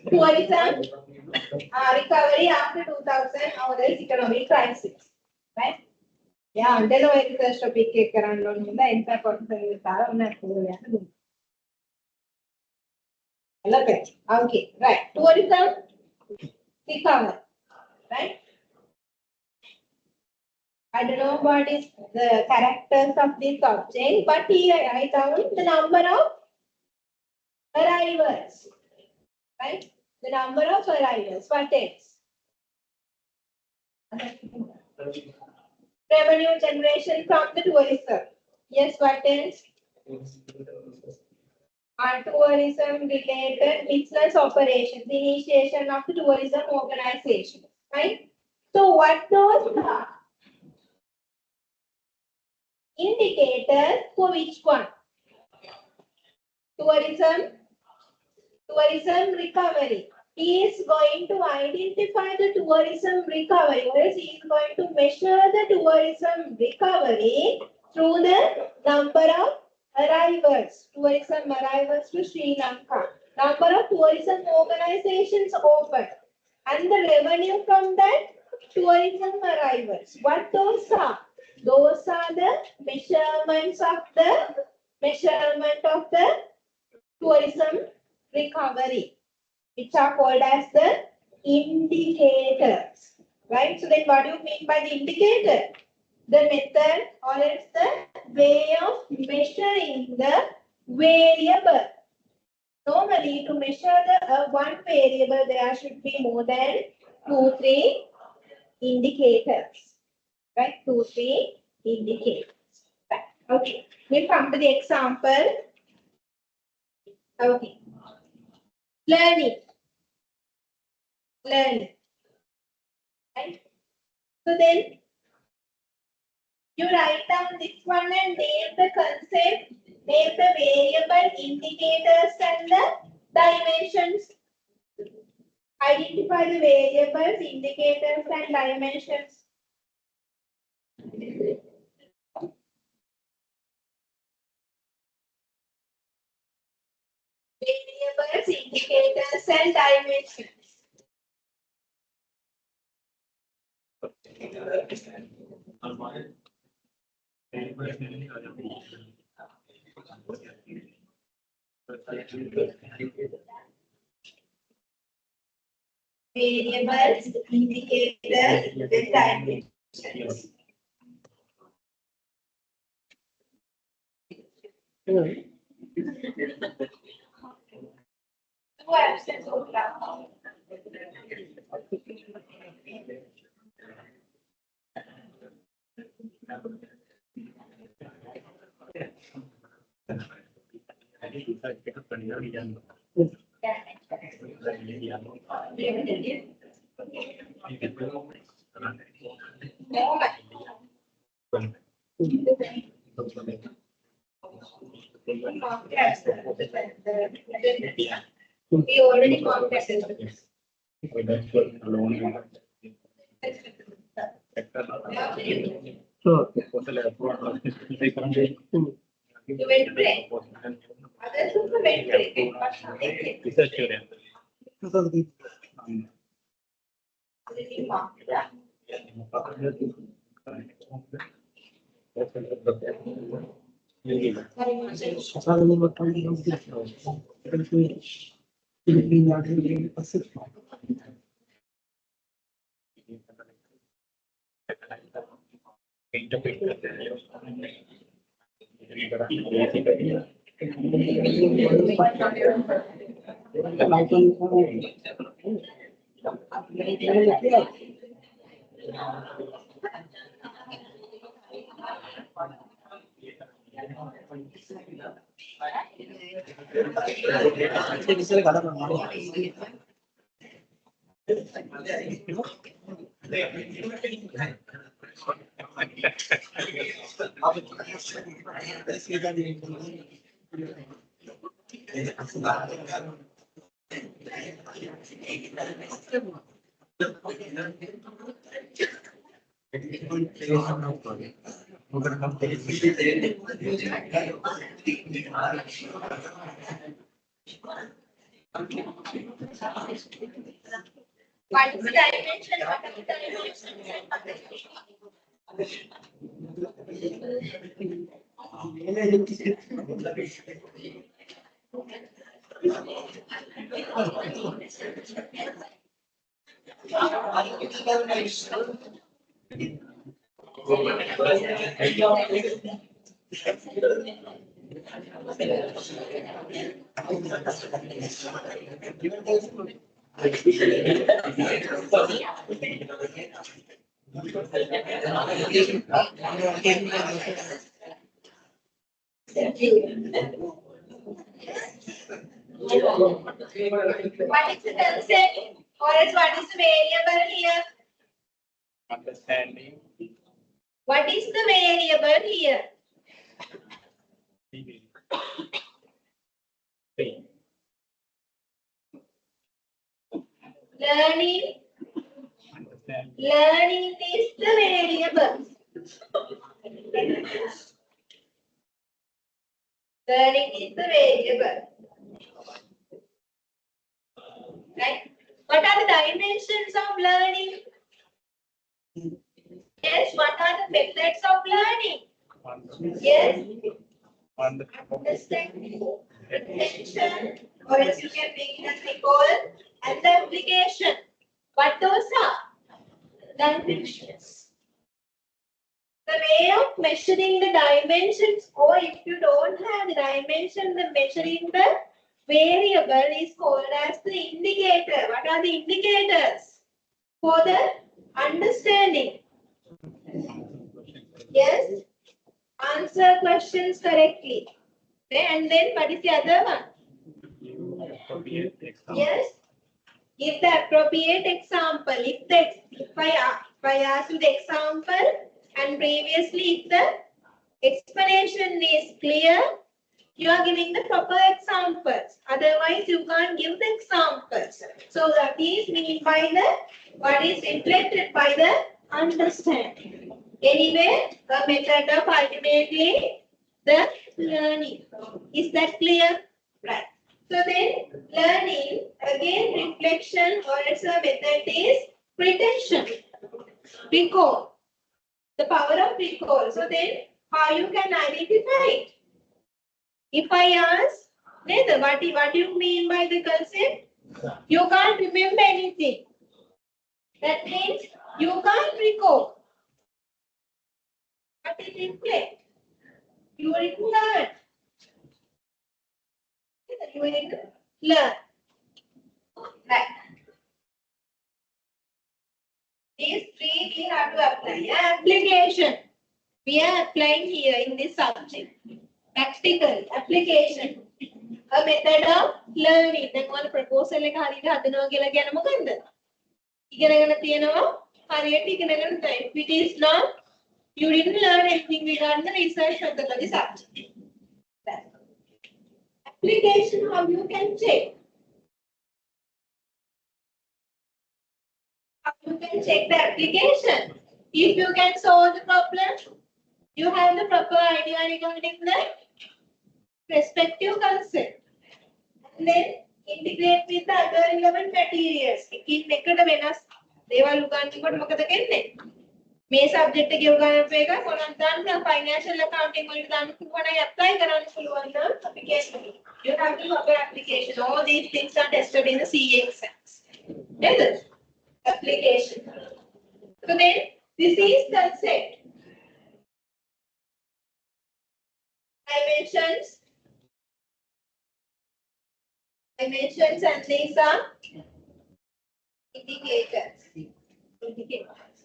Tourism recovery after 2000 or the economic crisis, right? Yeah, and then I research topic එක කරන්න ඕන නේද? එන්ට කොටස විතර උන අතුරු යන්න. Okay, right. Tourism recovery, right? I don't know what is the characters of this object, but here I write down the number of arrivals, right? The number of arrivals. What else? Revenue generation from the tourism. Yes, what else? Tourism related business operations, initiation of the tourism organization, right? So what those are? Indicators for which one? Tourism recovery. He is going to identify the tourism recovery, or else he is going to measure the tourism recovery through the number of arrivals, tourism arrivals to Sri Lanka, number of tourism organizations open, and the revenue from that tourism arrivals. What those are? Those are the measurements of the tourism recovery, which are called as the indicators, right? So then what do you mean by the indicator? The method or it's the way of measuring the variable. Normally to measure the one variable there should be more than 2-3 indicators, right? 2-3 indicators. Right. Okay, we'll come to the example. Okay. Learning. Right? So then you write down this one and name the concept, name the variable, indicators and the dimensions. Identify the variables, indicators and dimensions. Variables, indicators and dimensions. Variables, indicators and dimensions. Two absence of class. We already contacted. You went to play. Others also went to play. Research area. What is the dimension? What are the dimensions? What is the concept? Or else what is the variable here? Understanding. What is the variable here? Learning. Understanding. Learning is the variable. Learning is the variable. Right? What are the dimensions of learning? Yes, what are the methods of learning? Yes. Understanding, retention, or as you can make it as recall, and the application. What those are? Dimensions. The way of measuring the dimensions, or if you don't have the dimension, the measuring the variable is called as the indicator. What are the indicators? For the understanding. Yes. Answer questions correctly. Okay, and then what is the other one? Yes. Give the appropriate example. If I ask you the example and previously if the explanation is clear, you are giving the proper examples. Otherwise, you can't give the examples. So that is meant by the what is reflected by the understanding. Anyway, the method of ultimately the learning. Is that clear? Right. So then learning, again reflection or its a method is retention. Recall. The power of recall. So then how you can identify it? If I ask, Nether, what do you mean by the concept? You can't remember anything. That means you can't recall. What is reflect? You will learn. You will learn. Right. These three we have to apply. Application. We are applying here in this subject. Practical application. A method of learning. දැන් ඔයාලා proposal එක හරියට හදනවා කියලා කියන්නේ මොකන්ද? ඉගෙනගෙන තියෙනවා හරියට ඉගෙනගෙන තමයි. If it is not, you didn't learn anything regarding the research method of the subject. Application, how you can check? How you can check the application? If you can solve the problem, you have the proper idea regarding the respective concept. And then integrate with the other relevant materials. එකින් එකට වෙනස් දේවල් උගන්වනකොට මොකද වෙන්නේ? මේ subject එකේ උගන්වපු එක කොහොමද දාන්න ෆයිනෑන්ෂල් accounting වලට දාන්න පුළුවන් අය apply කරන්න පුළුවන් නම් application. You have to proper application. All these things are tested in the CA exams. Yes. Application. So then this is concept. Dimensions. Dimensions and these are indicators. Indicators.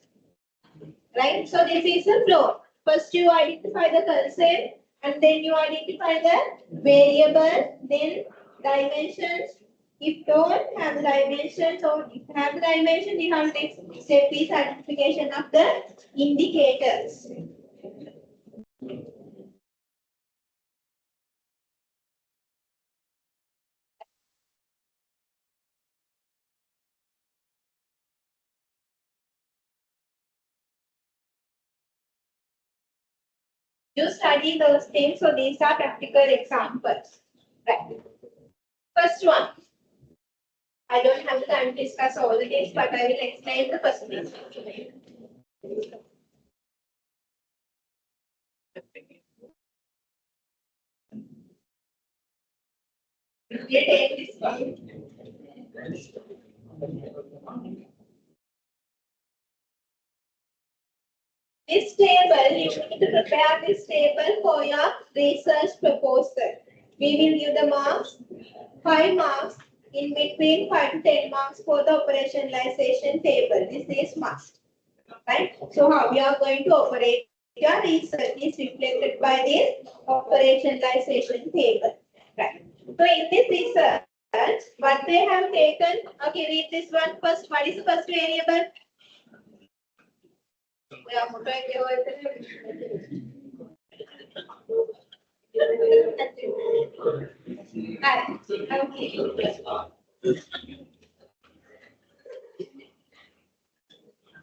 Right? So this is a flow. First you identify the concept and then you identify the variable, then dimensions. If don't have the dimensions or if have the dimension, you have to take step is identification of the indicators. You study those things, so these are practical examples. Right. First one. I don't have the time to discuss all the things, but I will explain the first one. We take this one. This table, you need to prepare this table for your research proposal. We will give the marks, 5 marks, in between 5 to 10 marks for the operationalization table. This is must. Right? So how we are going to operate your research is reflected by this operationalization table. Right. So in this research, what they have taken, okay, read this one first. What is the first variable?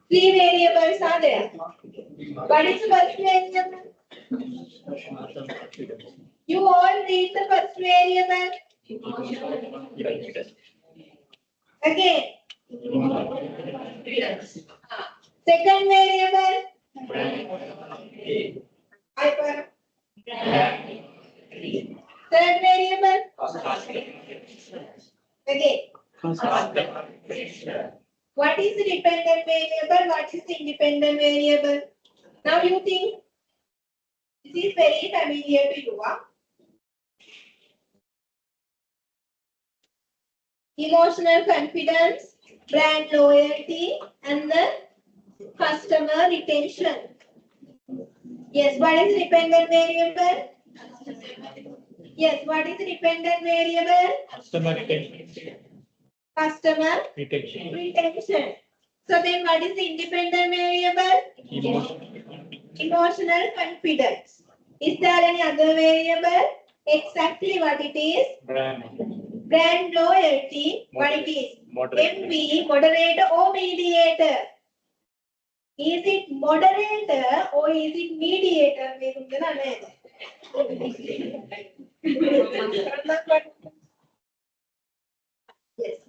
Three variables are there. What is the first variable? You all read the first variable. Again. Second variable. Hyper. Third variable. Again. What is the dependent variable? What is the independent variable? Now you think this is very familiar to you. Huh? Emotional confidence, brand loyalty, and the customer retention. Yes, what is dependent variable? Yes, what is dependent variable? Customer retention. Customer retention. So then what is the independent variable? Emotional confidence. Is there any other variable? Exactly what it is? Brand loyalty. What it is? MV, moderator or mediator? Is it moderator or is it mediator? Yes.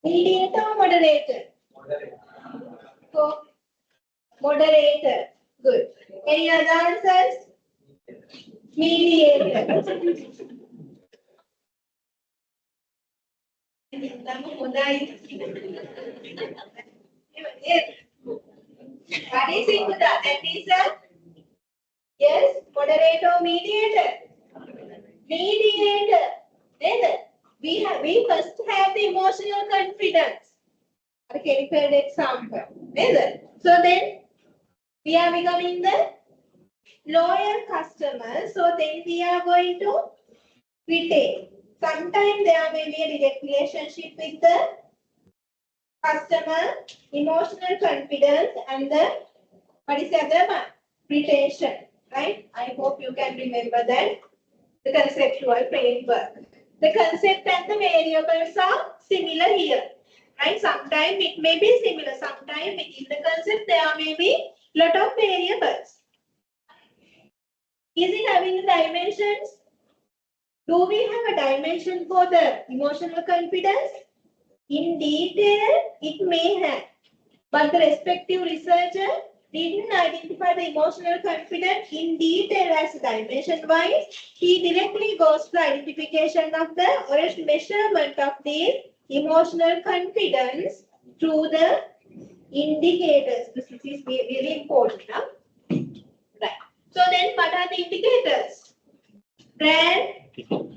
Mediator or moderator? So, moderator. Good. Any other answers? Mediator. What is it? That is a yes, moderator or mediator? Mediator. Then we first have the emotional confidence. Okay, for example. So then we are becoming the loyal customer. So then we are going to retain. Sometimes there may be a direct relationship with the customer, emotional confidence, and the what is the other one? Retention. Right? I hope you can remember that. The conceptual framework. The concept and the variables are similar here. Right? Sometimes it may be similar. Sometimes in the concept there may be lot of variables. Is it having the dimensions? Do we have a dimension for the emotional confidence? In detail, it may have. But the respective researcher didn't identify the emotional confidence in detail as dimension-wise. He directly goes to identification of the or measurement of the emotional confidence through the indicators. This is really important. Huh? Right. So then what are the indicators? Brand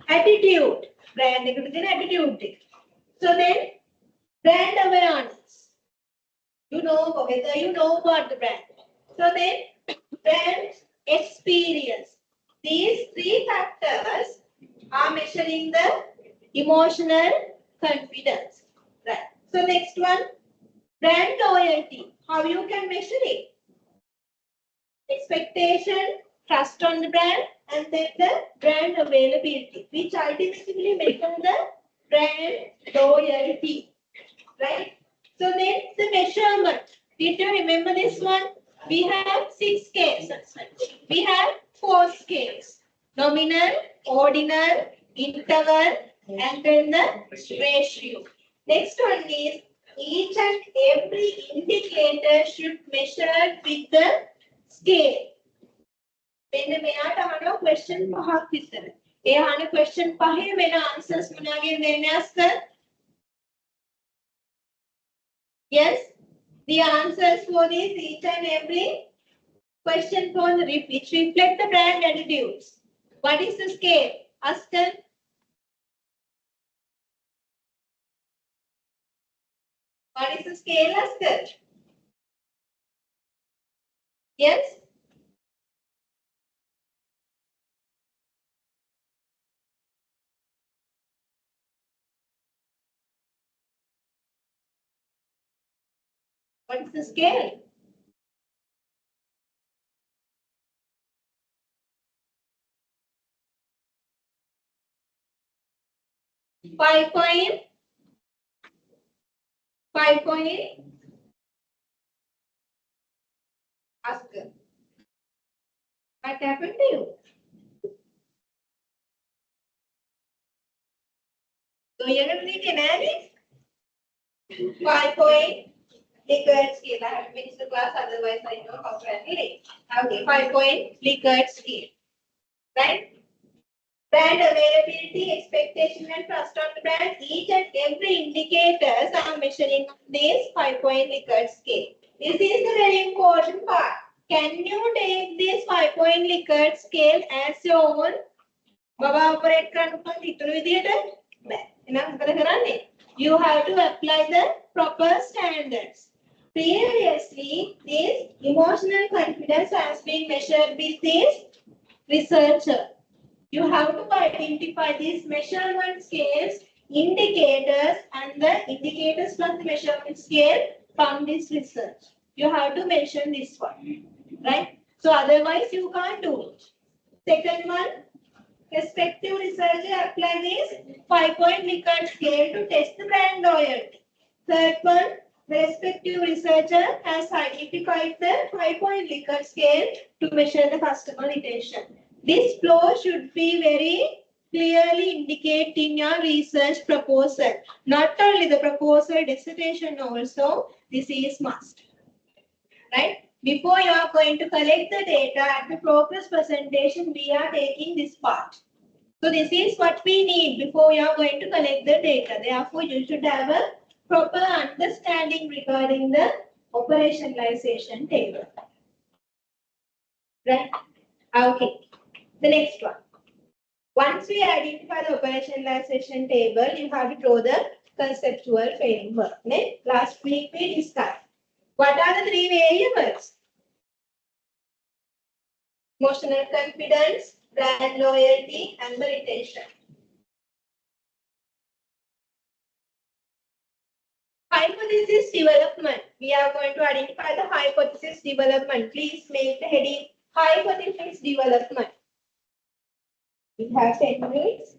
attitude. Brand attitude. So then brand awareness. You know whether you know about the brand. So then brand experience. These three factors are measuring the emotional confidence. Right. So next one, brand loyalty. How you can measure it? Expectation, trust on the brand, and then the brand availability, which ultimately measure the brand loyalty. Right? So then the measurement. Did you remember this one? We have 6 scales. We have 4 scales. Nominal, ordinal, interval, and then the ratio. Next one is each and every indicator should measure with the scale. When මෙයාට අහනවා question පහක් විතර. ඒ අහන question පහේ වෙන answers මොනවාගෙන් දෙන්නේ අස්කර්? Yes, the answers for this each and every question for the which reflect the brand attitudes. What is the scale? Askar? What is the scale, Askar? Yes? What is the scale? Five point. Askar. What happened to you? So you're going to need an 5 point. Likert scale. I have to finish the class, otherwise I know how to handle it. Okay, 5 point Likert scale. Right? Brand availability, expectation, and trust on the brand. Each and every indicators are measuring this 5 point Likert scale. This is the very important part. Can you take this 5 point Likert scale as your own? Baba operate you have to apply the proper standards. Previously, this emotional confidence has been measured with this researcher. You have to identify these measurement scales, indicators, and the indicators plus the measurement scale from this research. You have to mention this one, right? So otherwise you can't do it. Second one, respective researcher apply this 5 point Likert scale to test the brand loyalty. Third one, the respective researcher has identified the 5 point Likert scale to measure the customer retention. This flow should be very clearly indicated in your research proposal. Not only the proposal, dissertation also, this is must. Right? Before you are going to collect the data at the progress presentation, we are taking this part. So this is what we need before you are going to collect the data. Therefore, you should have a proper understanding regarding the operationalization table. Right? Okay. The next one. Once we identify the operationalization table, you have to draw the conceptual framework. Last week we discussed. What are the 3 variables? Emotional confidence, brand loyalty, and the retention. Hypothesis development. We are going to identify the hypothesis development. Please make the heading hypothesis development. We have 10 minutes.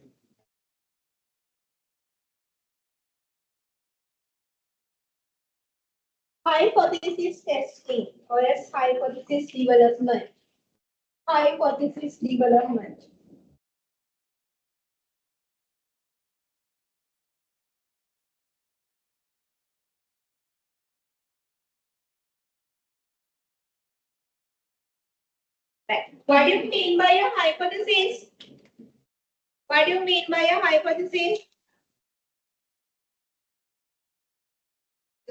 Hypothesis testing or as hypothesis development. Hypothesis development. Right. What do you mean by a hypothesis? What do you mean by a hypothesis?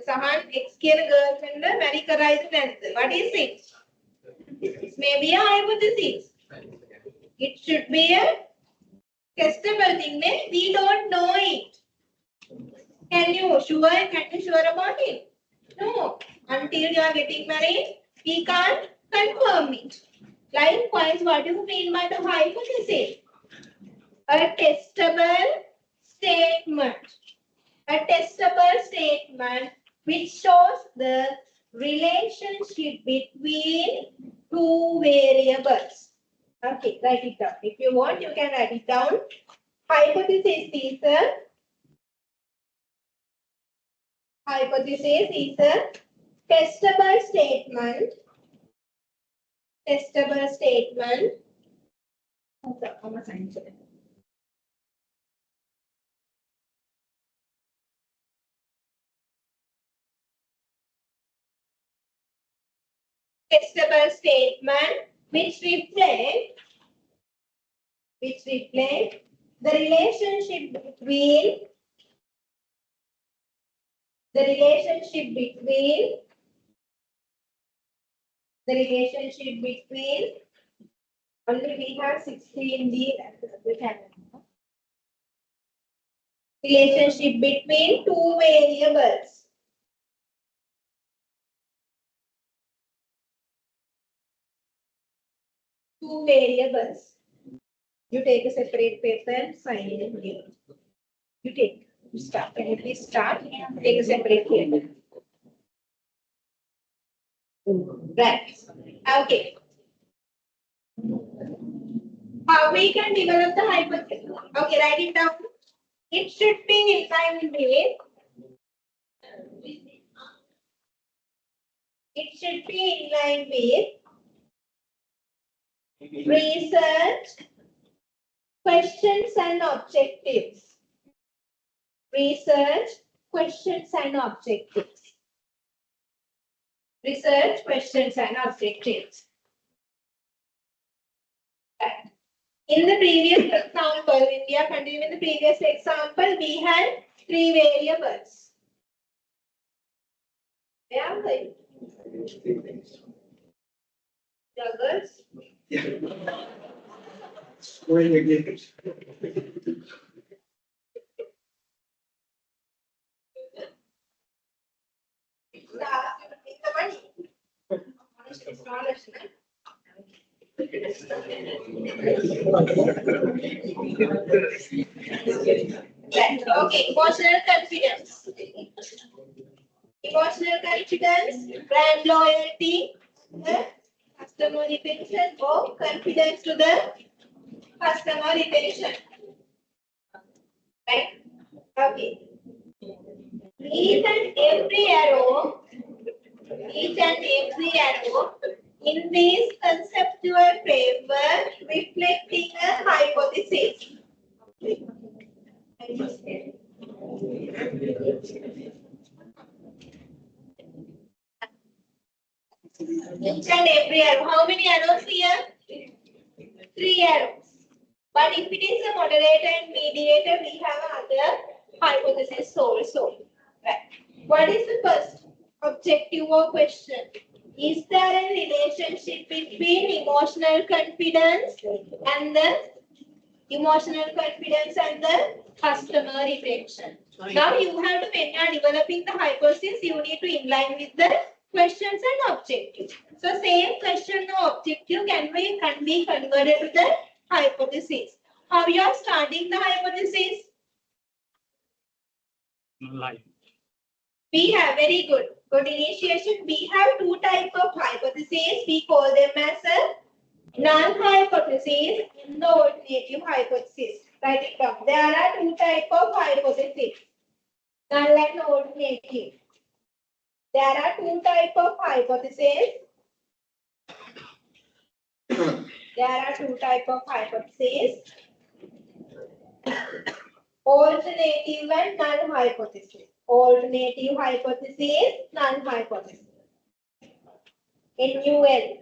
Sahan X කියන girlfriend marry කරයිද නැද්ද? What is it? It may be a hypothesis. It should be a testable thing. We don't know it. Can you sure about it? No. Until you are getting married, we can't confirm it. Likewise, what do you mean by the hypothesis? A testable statement. A testable statement which shows the relationship between 2 variables. Okay, write it down. If you want, you can write it down. Hypothesis is a testable statement testable statement. Testable statement which reflect the relationship between only we have 16D relationship between two variables. Two variables. You take a separate paper and sign it here. You take. You start. Can you please start? Take a separate paper. Right. Okay. How we can develop the hypothesis? Okay, write it down. It should be in line with. It should be in line with research, questions and objectives. Research, questions and objectives. Research, questions and objectives. Right. In the previous example, when we are continuing the previous example, we had three variables. Where are they? Juggles. Scoring again. Okay, emotional confidence. Emotional confidence, brand loyalty, customer retention, or confidence to the customer retention. Right? Okay. Each and every arrow in this conceptual framework reflecting a hypothesis. Each and every arrow. How many arrows here? 3 arrows. But if it is a moderator and mediator, we have another hypothesis also. Right. What is the first objective or question? Is there a relationship between emotional confidence and the customer retention? Now you have to, when you are developing the hypothesis, you need to inline with the questions and objectives. So same question or objective can be converted to the hypothesis. How you are starting the hypothesis? Live. We have very good initiation. We have two types of hypotheses. We call them as a null hypothesis and the alternative hypothesis. Write it down. There are two types of hypotheses. Null and alternative. There are two types of hypotheses. Alternative and null hypothesis. Alternative hypothesis, null hypothesis. NUL.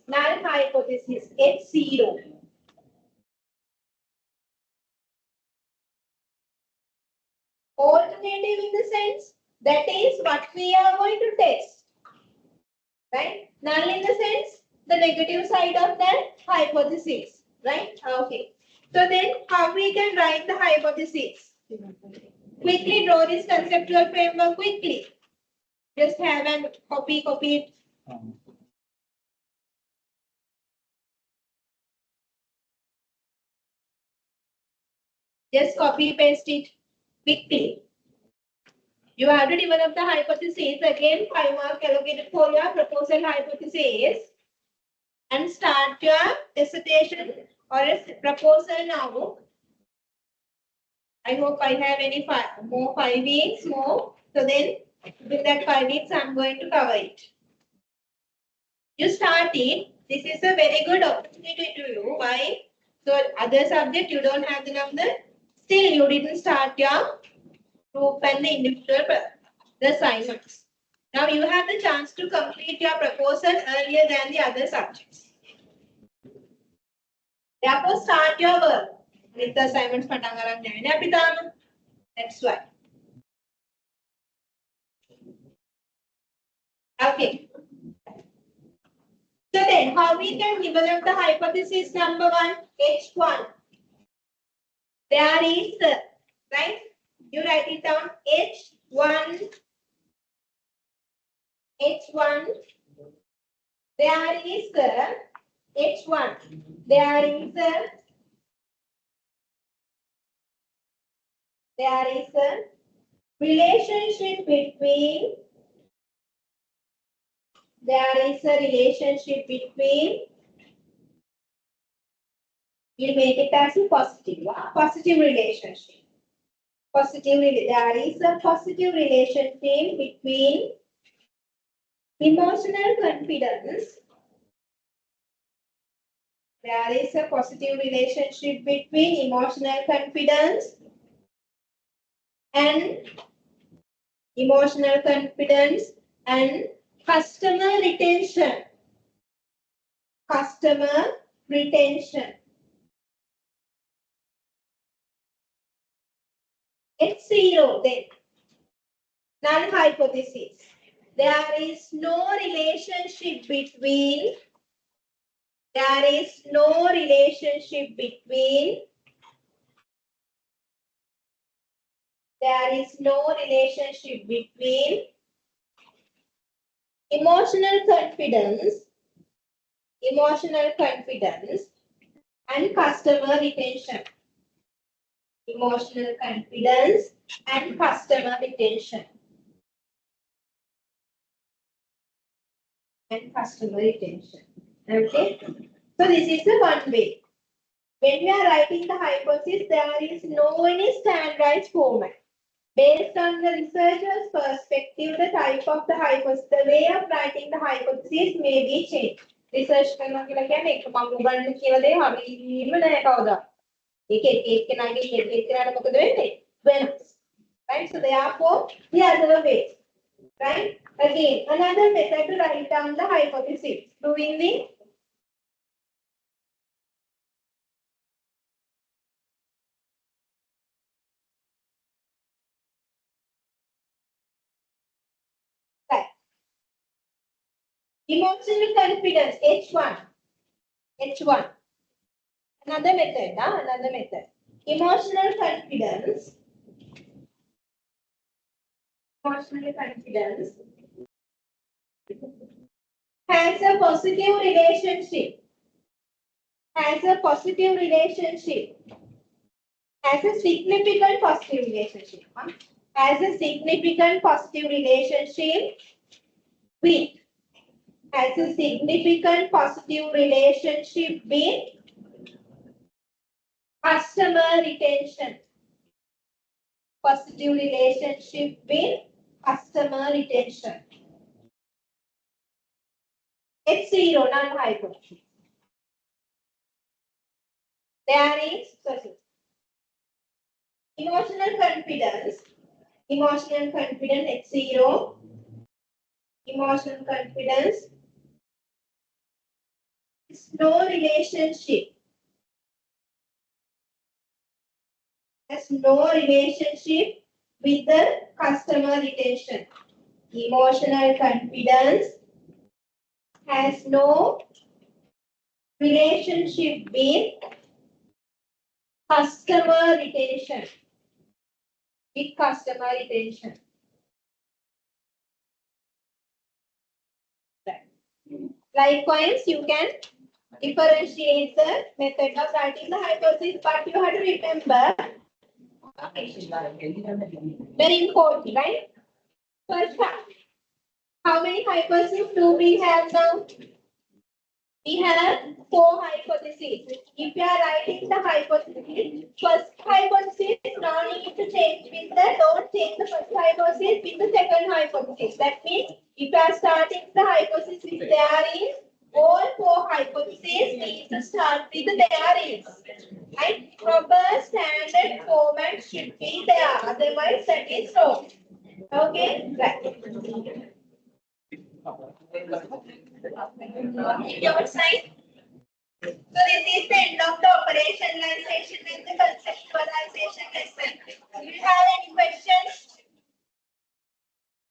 Null hypothesis, H0. Alternative in the sense, that is what we are going to test. Right? Null in the sense, the negative side of that hypothesis. Right? Okay. So then, how we can write the hypothesis? Quickly draw this conceptual framework quickly. Just have and copy it. Just copy paste it quickly. You have to develop the hypothesis. Again, 5 marks allocated for your proposal hypothesis. And start your dissertation or a proposal now. I hope I have any 5 weeks more. So then, with that 5 weeks, I'm going to cover it. You started. This is a very good opportunity to you. Why? So other subject you don't have the number. Still you didn't start your group and the individual the assignments. Now you have the chance to complete your proposal earlier than the other subjects. Therefore, start your work with the assignments. That's why. Okay. So then, how we can develop the hypothesis number 1, H1. There is, right? You write it down, H1. H1. There is H1. There is a relationship between. There is a relationship between. We'll make it as a positive. Positive relationship. There is a positive relationship between emotional confidence. There is a positive relationship between emotional confidence and customer retention. Customer retention. It's 0 then. Null hypothesis. There is no relationship between. There is no relationship between. There is no relationship between emotional confidence and customer retention. Emotional confidence and customer retention. Okay. So this is the one way. When we are writing the hypothesis, there is no any standardized format. Based on the researcher's perspective, the type of the hypothesis, the way of writing the hypothesis may be changed. Research කරනවා කියලා කියන්නේ එක මම උගන්වන්න කියලා දේ හරියම නෑ කවදා. ඒක කෙනාට මොකද වෙන්නේ? වෙනස්. Right? So therefore, the other way. Right? Again, another method to write down the hypothesis. Doing the emotional confidence, H1. Another method. Emotional confidence has a positive relationship. Has a significant positive relationship. Has a significant positive relationship with. Has a significant positive relationship with customer retention. Positive relationship with customer retention. It's 0, null hypothesis. There is emotional confidence, it's 0. Emotional confidence. No relationship. Has no relationship with the customer retention. Emotional confidence has no relationship with customer retention. Likewise, you can differentiate the method of writing the hypothesis, but you have to remember, very important, right? First, how many hypotheses do we have now? We have 4 hypotheses. If you are writing the hypothesis, first hypothesis, no need to change with the, don't change the first hypothesis with the second hypothesis. That means, if you are starting the hypothesis, there is hypothesis needs to start with there is. Right? Proper standard format should be there. Otherwise, that is wrong. Okay? Right. Your side. So this is the end of the operationalization and the conceptualization lesson. Do you have any questions?